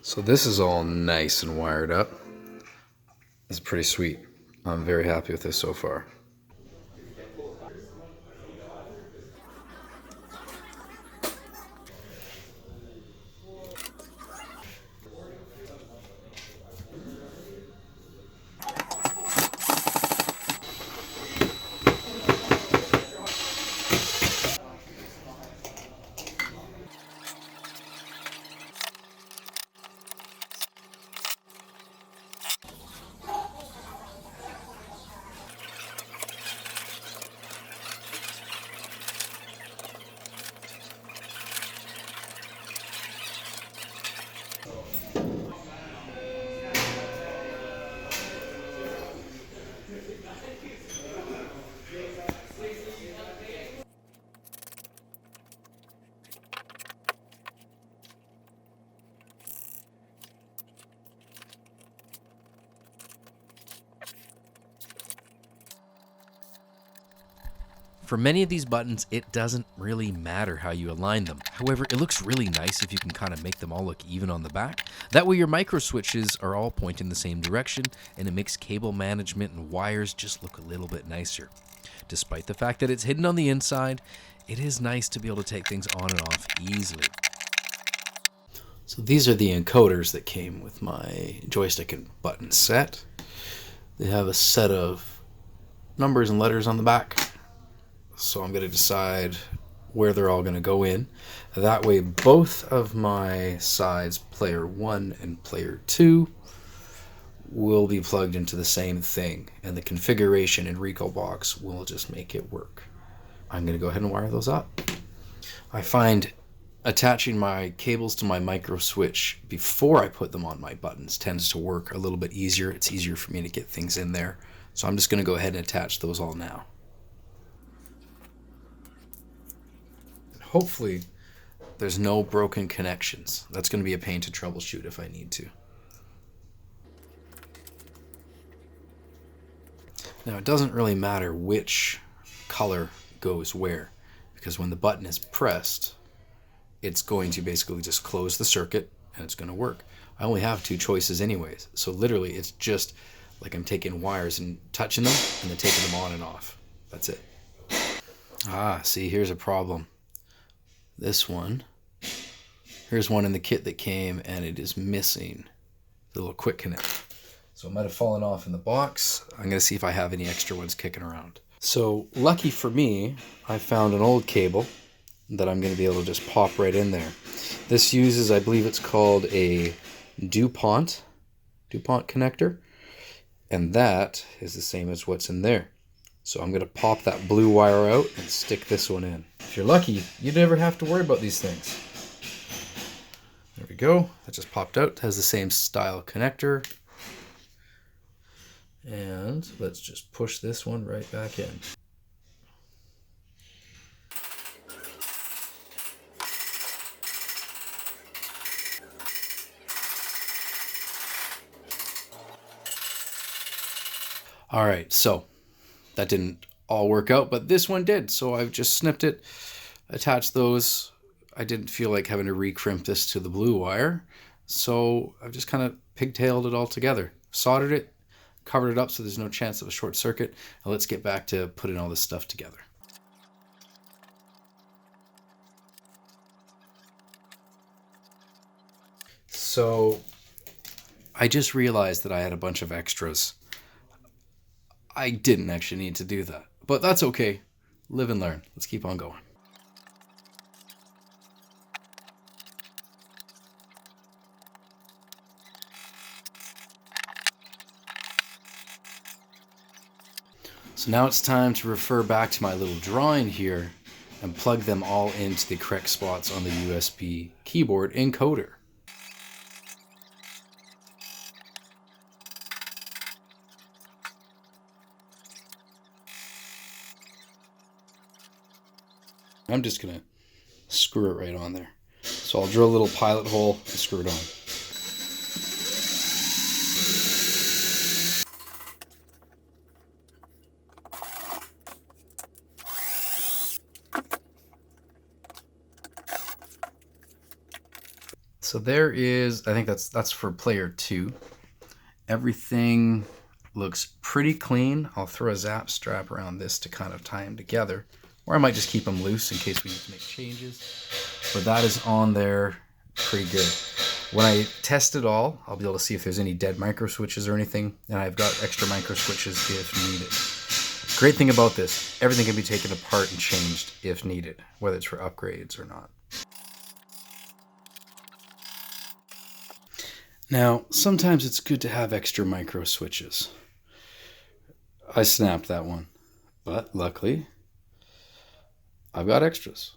So this is all nice and wired up. It's pretty sweet. I'm very happy with this so far. For many of these buttons, it doesn't really matter how you align them. However, it looks really nice if you can kind of make them all look even on the back. That way your micro switches are all pointing the same direction, and it makes cable management and wires just look a little bit nicer. Despite the fact that it's hidden on the inside, it is nice to be able to take things on and off easily. So these are the encoders that came with my joystick and button set. They have a set of numbers and letters on the back. So I'm going to decide where they're all going to go in. That way both of my sides, player 1 and player 2, will be plugged into the same thing, and the configuration in Recalbox will just make it work. I'm going to go ahead and wire those up. I find attaching my cables to my micro switch before I put them on my buttons tends to work a little bit easier. It's easier for me to get things in there. So I'm just going to go ahead and attach those all now. Hopefully there's no broken connections. That's going to be a pain to troubleshoot if I need to. Now it doesn't really matter which color goes where, because when the button is pressed, it's going to basically just close the circuit and it's going to work. I only have 2 choices anyways, so literally it's just like I'm taking wires and touching them and then taking them on and off. That's it. Ah, see, here's a problem. This one, here's one in the kit that came and it is missing the little quick connect. So it might have fallen off in the box. I'm going to see if I have any extra ones kicking around. So lucky for me, I found an old cable that I'm going to be able to just pop right in there. This uses, I believe it's called a DuPont connector, and that is the same as what's in there. So I'm going to pop that blue wire out and stick this one in. If you're lucky, you never have to worry about these things. There we go. That just popped out. It has the same style connector. And let's just push this one right back in. All right, so that didn't all work out, but this one did. So I've just snipped it, attached those. I didn't feel like having to recrimp this to the blue wire, so I've just kind of pigtailed it all together. Soldered it, covered it up so there's no chance of a short circuit, and let's get back to putting all this stuff together. So I just realized that I had a bunch of extras. I didn't actually need to do that, but that's okay. Live and learn. Let's keep on going. So now it's time to refer back to my little drawing here and plug them all into the correct spots on the USB keyboard encoder. I'm just going to screw it right on there. So I'll drill a little pilot hole and screw it on. So there is, I think that's for player 2. Everything looks pretty clean. I'll throw a zap strap around this to kind of tie them together. Or I might just keep them loose in case we need to make changes. But that is on there pretty good. When I test it all, I'll be able to see if there's any dead micro switches or anything. And I've got extra micro switches if needed. Great thing about this, everything can be taken apart and changed if needed, whether it's for upgrades or not. Now, sometimes it's good to have extra micro switches. I snapped that one, but luckily, I've got extras.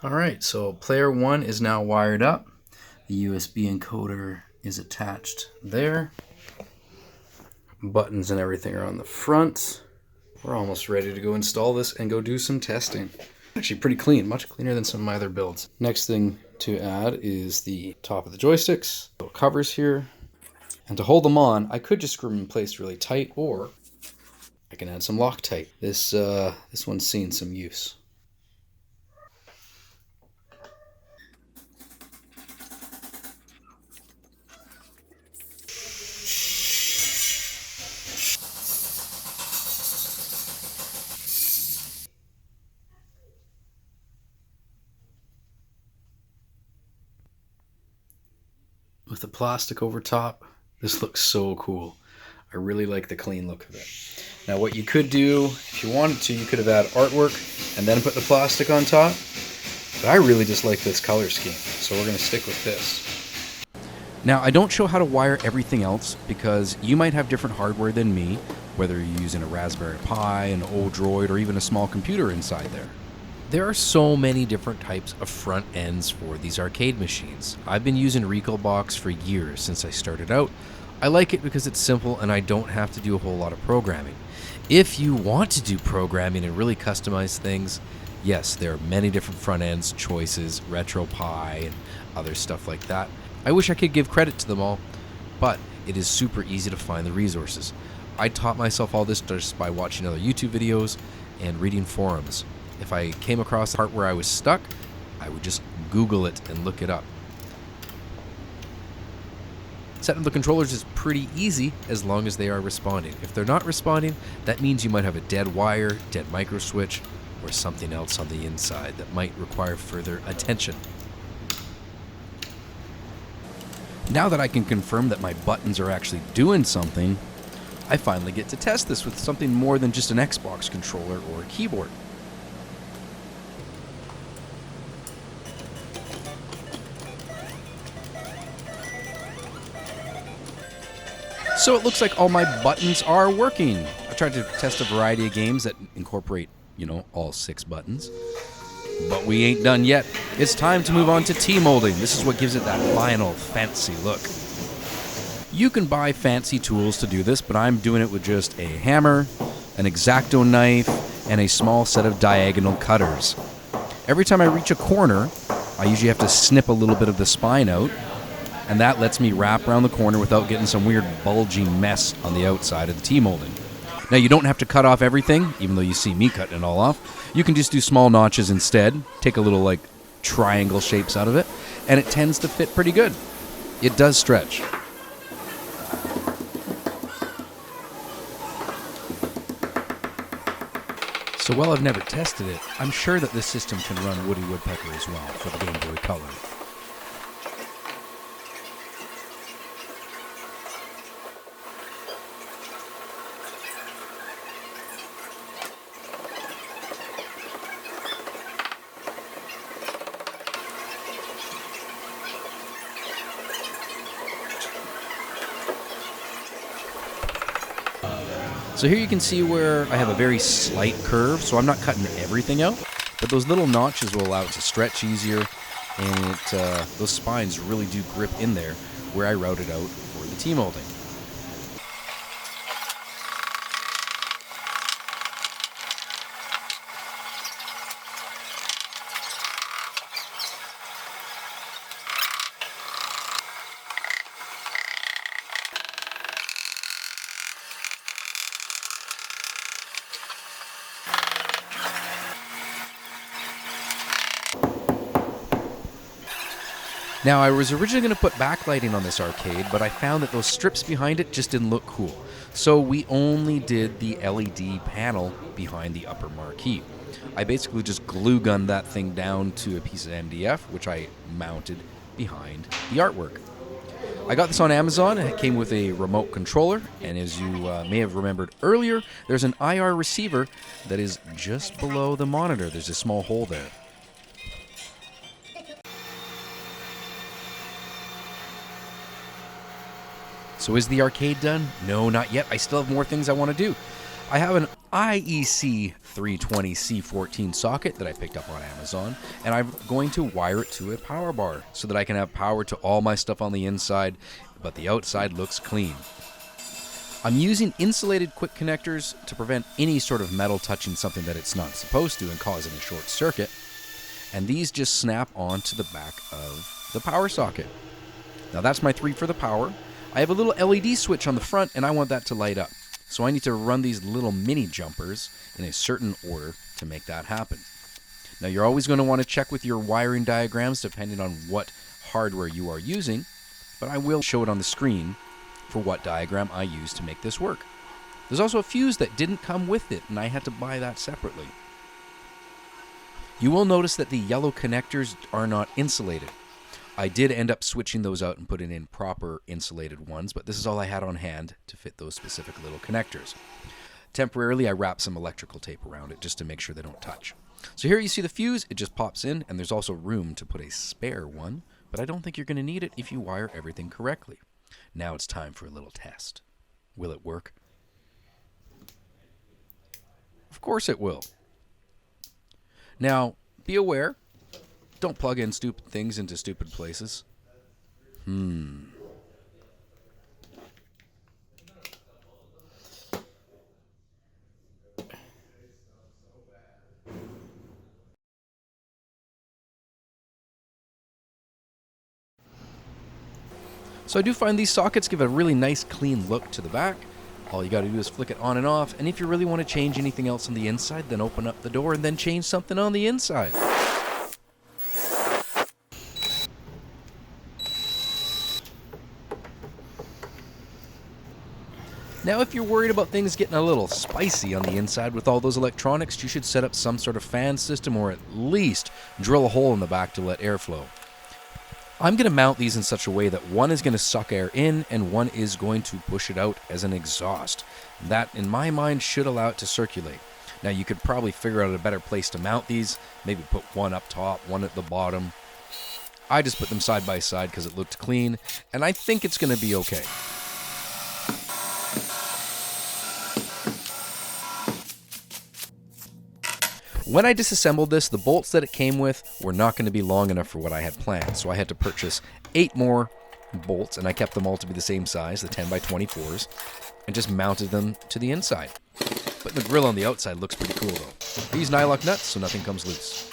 Alright, so player 1 is now wired up. The USB encoder is attached there. Buttons and everything are on the front. We're almost ready to go install this and go do some testing. Actually pretty clean, much cleaner than some of my other builds. Next thing to add is the top of the joysticks, little covers here. And to hold them on, I could just screw them in place really tight, or I can add some Loctite. This one's seen some use. With the plastic over top, this looks so cool. I really like the clean look of it. Now what you could do, if you wanted to, you could have added artwork and then put the plastic on top. But I really just like this color scheme, so we're going to stick with this. Now, I don't show how to wire everything else because you might have different hardware than me, whether you're using a Raspberry Pi, an Odroid, or even a small computer inside there. There are so many different types of front ends for these arcade machines. I've been using Recalbox for years since I started out. I like it because it's simple and I don't have to do a whole lot of programming. If you want to do programming and really customize things, yes, there are many different front ends, choices, RetroPie, and other stuff like that. I wish I could give credit to them all, but it is super easy to find the resources. I taught myself all this just by watching other YouTube videos and reading forums. If I came across the part where I was stuck, I would just Google it and look it up. Setting the controllers is pretty easy as long as they are responding. If they're not responding, that means you might have a dead wire, dead micro switch, or something else on the inside that might require further attention. Now that I can confirm that my buttons are actually doing something, I finally get to test this with something more than just an Xbox controller or a keyboard. So it looks like all my buttons are working. I tried to test a variety of games that incorporate, all 6 buttons. But we ain't done yet. It's time to move on to T-molding. This is what gives it that final fancy look. You can buy fancy tools to do this, but I'm doing it with just a hammer, an X-Acto knife, and a small set of diagonal cutters. Every time I reach a corner, I usually have to snip a little bit of the spine out, and that lets me wrap around the corner without getting some weird bulging mess on the outside of the T-molding. Now, you don't have to cut off everything, even though you see me cutting it all off. You can just do small notches instead, take a little, triangle shapes out of it, and it tends to fit pretty good. It does stretch. So while I've never tested it, I'm sure that this system can run Woody Woodpecker as well for the Game Boy Color. So here you can see where I have a very slight curve, so I'm not cutting everything out, but those little notches will allow it to stretch easier, and those spines really do grip in there where I routed out for the T-molding. Now, I was originally going to put backlighting on this arcade, but I found that those strips behind it just didn't look cool. So we only did the LED panel behind the upper marquee. I basically just glue gunned that thing down to a piece of MDF, which I mounted behind the artwork. I got this on Amazon. It came with a remote controller, and as you may have remembered earlier, there's an IR receiver that is just below the monitor. There's a small hole there. So is the arcade done? No, not yet. I still have more things I want to do. I have an IEC320C14 socket that I picked up on Amazon, and I'm going to wire it to a power bar so that I can have power to all my stuff on the inside, but the outside looks clean. I'm using insulated quick connectors to prevent any sort of metal touching something that it's not supposed to and causing a short circuit, and these just snap onto the back of the power socket. Now that's my 3 for the power. I have a little LED switch on the front, and I want that to light up. So I need to run these little mini jumpers in a certain order to make that happen. Now you're always going to want to check with your wiring diagrams depending on what hardware you are using, but I will show it on the screen for what diagram I use to make this work. There's also a fuse that didn't come with it, and I had to buy that separately. You will notice that the yellow connectors are not insulated. I did end up switching those out and putting in proper insulated ones, but this is all I had on hand to fit those specific little connectors. Temporarily, I wrapped some electrical tape around it just to make sure they don't touch. So here you see the fuse, it just pops in, and there's also room to put a spare one, but I don't think you're going to need it if you wire everything correctly. Now it's time for a little test. Will it work? Of course it will. Now, be aware, don't plug in stupid things into stupid places. So I do find these sockets give a really nice clean look to the back. All you got to do is flick it on and off, and if you really want to change anything else on the inside, then open up the door and then change something on the inside. Now, if you're worried about things getting a little spicy on the inside with all those electronics, you should set up some sort of fan system or at least drill a hole in the back to let air flow. I'm going to mount these in such a way that one is going to suck air in and one is going to push it out as an exhaust. That, in my mind, should allow it to circulate. Now, you could probably figure out a better place to mount these. Maybe put one up top, one at the bottom. I just put them side by side because it looked clean, and I think it's going to be okay. When I disassembled this, the bolts that it came with were not going to be long enough for what I had planned, so I had to purchase 8 more bolts, and I kept them all to be the same size, the 10x24s, and just mounted them to the inside. But the grill on the outside looks pretty cool though. These nylock nuts so nothing comes loose.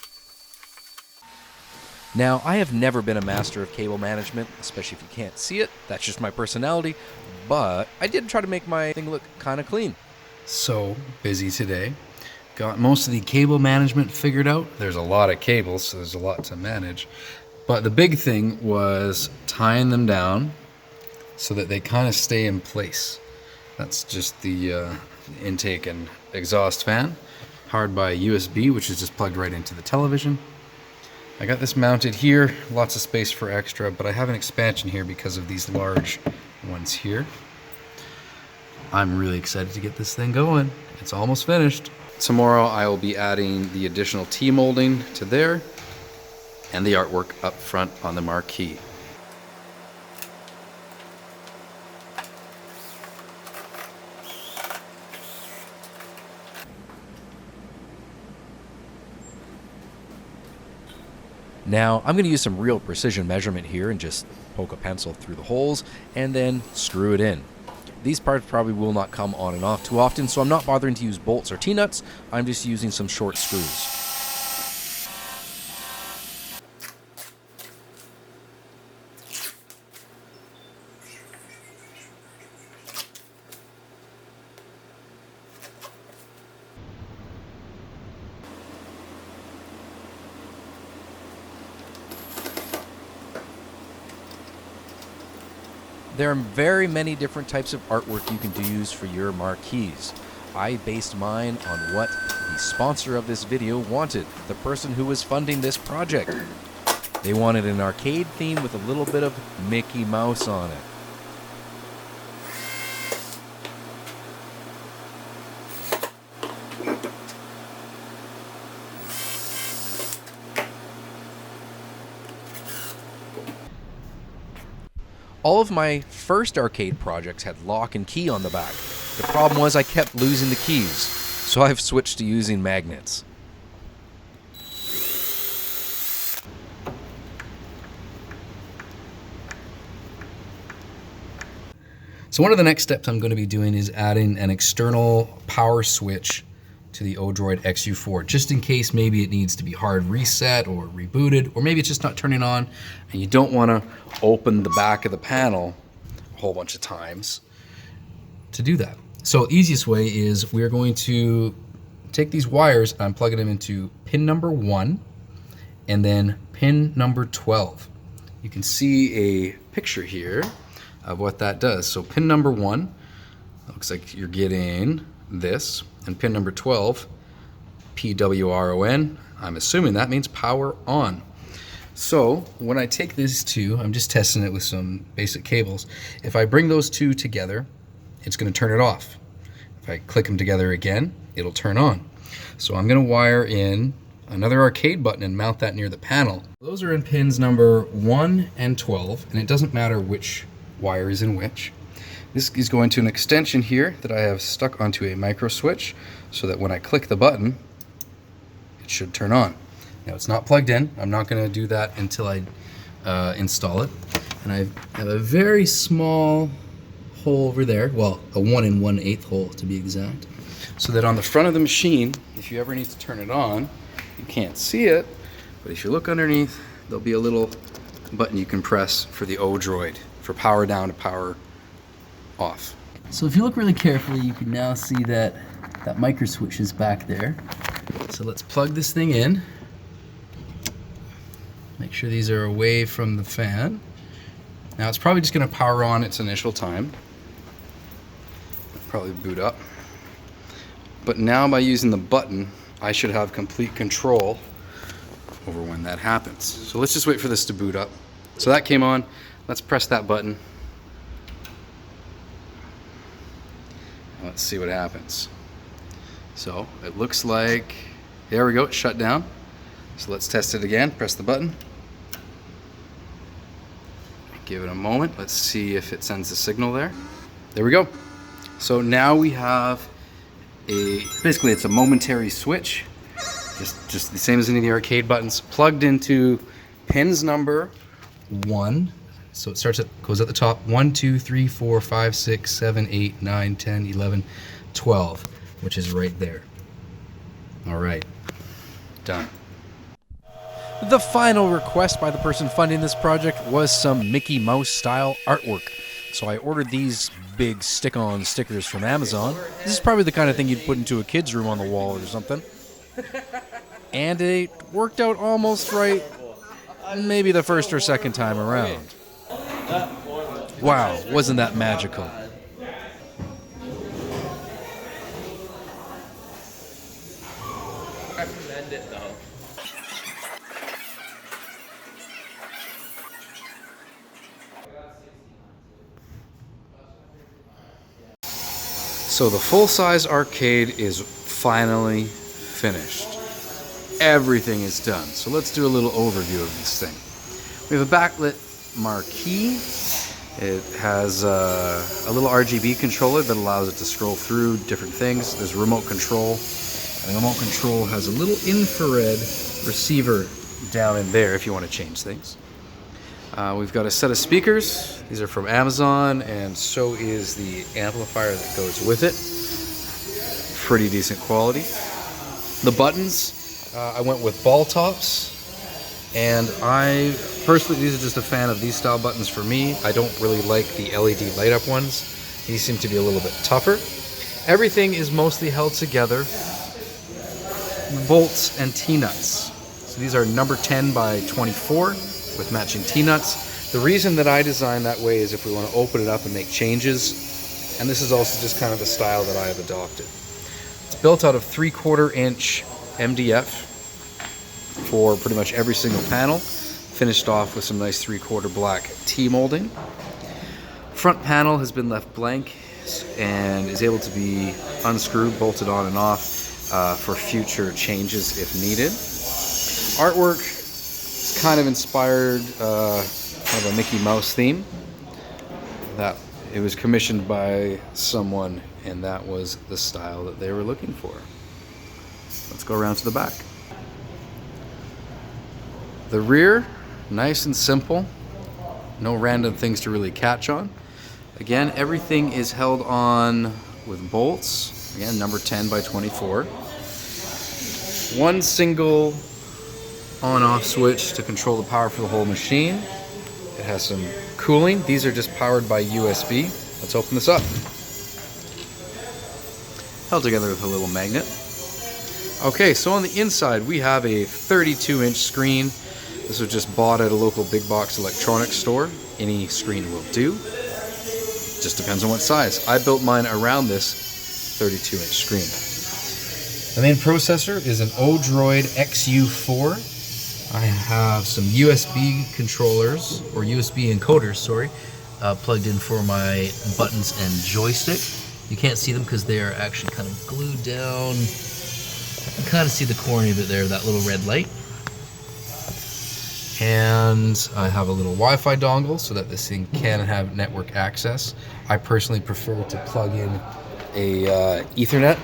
Now, I have never been a master of cable management, especially if you can't see it. That's just my personality, but I did try to make my thing look kind of clean. So busy today. Got most of the cable management figured out. There's a lot of cables, so there's a lot to manage. But the big thing was tying them down so that they kind of stay in place. That's just the intake and exhaust fan, powered by USB, which is just plugged right into the television. I got this mounted here, lots of space for extra, but I have an expansion here because of these large ones here. I'm really excited to get this thing going. It's almost finished. Tomorrow I will be adding the additional T-molding to there and the artwork up front on the marquee. Now, I'm going to use some real precision measurement here and just poke a pencil through the holes and then screw it in. These parts probably will not come on and off too often, so I'm not bothering to use bolts or T-nuts. I'm just using some short screws. There are very many different types of artwork you can use for your marquees. I based mine on what the sponsor of this video wanted, the person who was funding this project. They wanted an arcade theme with a little bit of Mickey Mouse on it. All of my first arcade projects had lock and key on the back. The problem was I kept losing the keys. So I've switched to using magnets. So one of the next steps I'm going to be doing is adding an external power switch to the Odroid XU4, just in case maybe it needs to be hard reset or rebooted, or maybe it's just not turning on and you don't want to open the back of the panel a whole bunch of times to do that. So the easiest way is we're going to take these wires and I'm plugging them into pin number 1 and then pin number 12. You can see a picture here of what that does. So pin number 1, looks like you're getting this, and pin number 12, PWRON, I'm assuming that means power on. So when I take these two, I'm just testing it with some basic cables. If I bring those two together, it's going to turn it off. If I click them together again, it'll turn on. So I'm going to wire in another arcade button and mount that near the panel. Those are in pins number 1 and 12, and it doesn't matter which wire is in which. This is going to an extension here that I have stuck onto a micro switch so that when I click the button, it should turn on. Now it's not plugged in. I'm not going to do that until I install it. And I have a very small hole over there, well, a 1 1/8 hole to be exact, so that on the front of the machine, if you ever need to turn it on, you can't see it, but if you look underneath, there'll be a little button you can press for the Odroid, for power down to power off. So if you look really carefully, you can now see that that micro switch is back there. So let's plug this thing in. Make sure these are away from the fan. Now it's probably just going to power on its initial time. Probably boot up. But now by using the button, I should have complete control over when that happens. So let's just wait for this to boot up. So that came on. Let's press that button. Let's see what happens. So it looks like, there we go, it shut down. So let's test it again. Press the button. Give it a moment. Let's see if it sends a signal there. There we go. So now we have basically it's a momentary switch, just the same as any of the arcade buttons, plugged into pins number 1. So it goes at the top, 1, 2, 3, 4, 5, 6, 7, 8, 9, 10, 11, 12, which is right there. All right, done. The final request by the person funding this project was some Mickey Mouse style artwork. So I ordered these big stick-on stickers from Amazon. This is probably the kind of thing you'd put into a kid's room on the wall or something. And it worked out almost right, maybe the first or second time around. Wow, wasn't that magical? I recommend it though. So the full-size arcade is finally finished. Everything is done. So let's do a little overview of this thing. We have a backlit marquee. It has a little RGB controller that allows it to scroll through different things. There's a remote control. And the remote control has a little infrared receiver down in there if you want to change things. We've got a set of speakers. These are from Amazon, and so is the amplifier that goes with it. Pretty decent quality. The buttons, I went with ball tops, and I personally, these are just a fan of these style buttons for me. I don't really like the LED light up ones. These seem to be a little bit tougher. Everything is mostly held together, bolts and T-nuts. So these are number 10 by 24 with matching T-nuts. The reason that I designed that way is if we want to open it up and make changes, and this is also just kind of the style that I have adopted. It's built out of 3/4 inch MDF for pretty much every single panel, finished off with some nice 3/4 black T-molding. Front panel has been left blank and is able to be unscrewed, bolted on and off for future changes if needed. Artwork is kind of inspired kind of a Mickey Mouse theme. That It was commissioned by someone, and that was the style that they were looking for. Let's go around to the back. The rear, nice and simple. No random things to really catch on. Again, everything is held on with bolts. Again, number 10 by 24. One single on-off switch to control the power for the whole machine. It has some cooling. These are just powered by USB. Let's open this up. Held together with a little magnet. Okay, so on the inside we have a 32-inch screen. This was just bought at a local big box electronics store. Any screen will do. Just depends on what size. I built mine around this 32-inch screen. The main processor is an Odroid XU4. I have some USB controllers, or USB encoders, sorry, plugged in for my buttons and joystick. You can't see them because they are actually kind of glued down. You can kind of see the corner of it there, that little red light. And I have a little Wi-Fi dongle so that this thing can have network access. I personally prefer to plug in a Ethernet,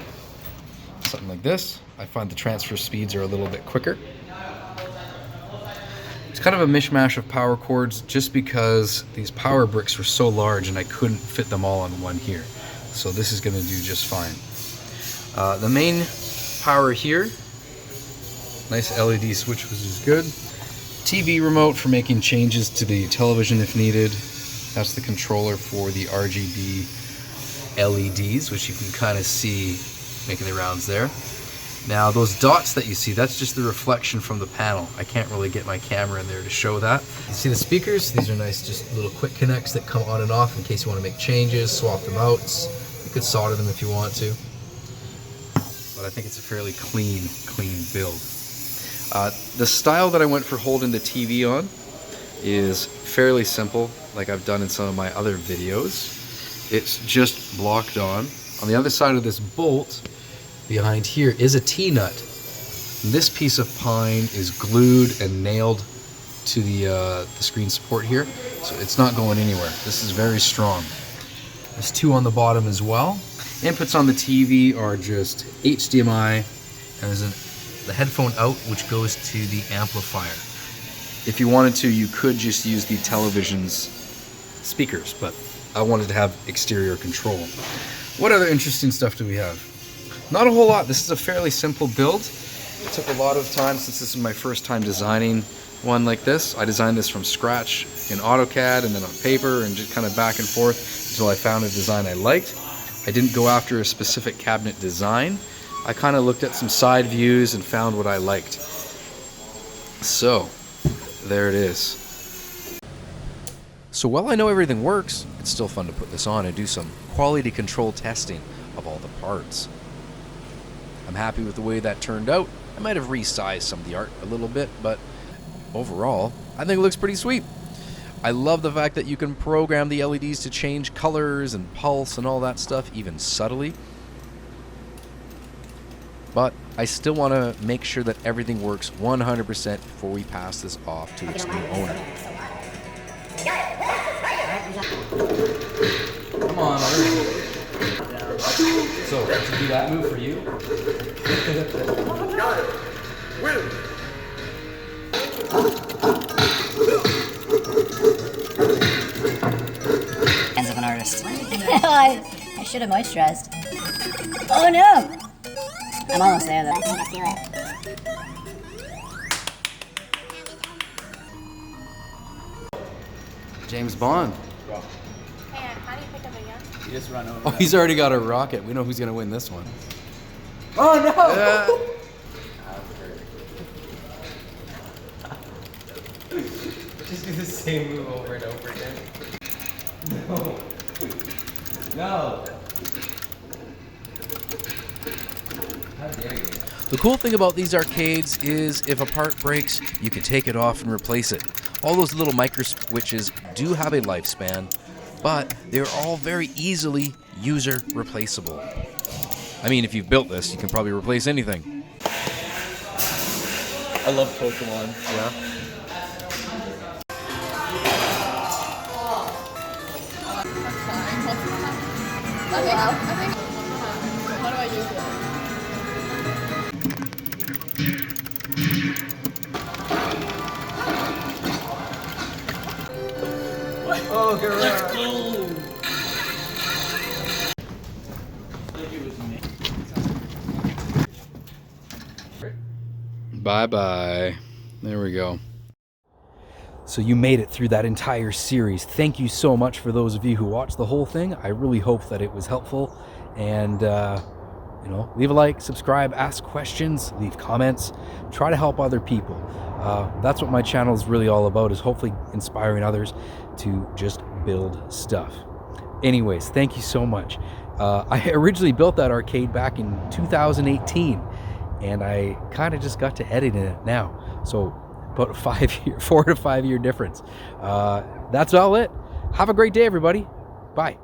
something like this. I find the transfer speeds are a little bit quicker. It's kind of a mishmash of power cords just because these power bricks were so large and I couldn't fit them all on one here. So this is going to do just fine. The main power here, nice LED switch, which is good. TV remote for making changes to the television if needed. That's the controller for the RGB LEDs, which you can kind of see making the rounds there. Now those dots that you see, that's just the reflection from the panel. I can't really get my camera in there to show that. You see the speakers? These are nice, just little quick connects that come on and off in case you want to make changes, swap them out. You could solder them if you want to. But I think it's a fairly clean build. The style that I went for holding the TV on is fairly simple, like I've done in some of my other videos. It's just blocked on. On the other side of this bolt, behind here, is a T-nut. This piece of pine is glued and nailed to the screen support here, so it's not going anywhere. This is very strong. There's two on the bottom as well. Inputs on the TV are just HDMI, and there's the headphone out, which goes to the amplifier. If you wanted to, you could just use the television's speakers, but I wanted to have exterior control. What other interesting stuff do we have? Not a whole lot. This is a fairly simple build. It took a lot of time since this is my first time designing one like this. I designed this from scratch in AutoCAD and then on paper and just kind of back and forth until I found a design I liked. I didn't go after a specific cabinet design. I kind of looked at some side views and found what I liked. So, there it is. So while I know everything works, it's still fun to put this on and do some quality control testing of all the parts. I'm happy with the way that turned out. I might have resized some of the art a little bit, but overall, I think it looks pretty sweet. I love the fact that you can program the LEDs to change colors and pulse and all that stuff, even subtly. But I still want to make sure that everything works 100% before we pass this off to its new owner. Come on, already. So, to do that move for you? Hands of an artist. I should have moisturized. Oh no! I'm almost there though. I think I feel it. James Bond. Hey, how do you pick up a gun? You just run over. Oh, he's already got a rocket. We know who's going to win this one. Oh no! Just do the same move over and over again. No. No. How dare you? The cool thing about these arcades is if a part breaks, you can take it off and replace it. All those little micro switches do have a lifespan, but they're all very easily user replaceable. I mean, if you've built this, you can probably replace anything. I love Pokemon. Yeah. I think. How do I use it? Oh, get around. Bye-bye. There we go. So you made it through that entire series. Thank you so much for those of you who watched the whole thing. I really hope that it was helpful. And, you know, leave a like, subscribe, ask questions, leave comments, try to help other people. That's what my channel is really all about, is hopefully inspiring others to just build stuff. Anyways, thank you so much. I originally built that arcade back in 2018, and I kind of just got to edit in it now. So about a 4 to 5 year difference. That's all it. Have a great day, everybody. Bye.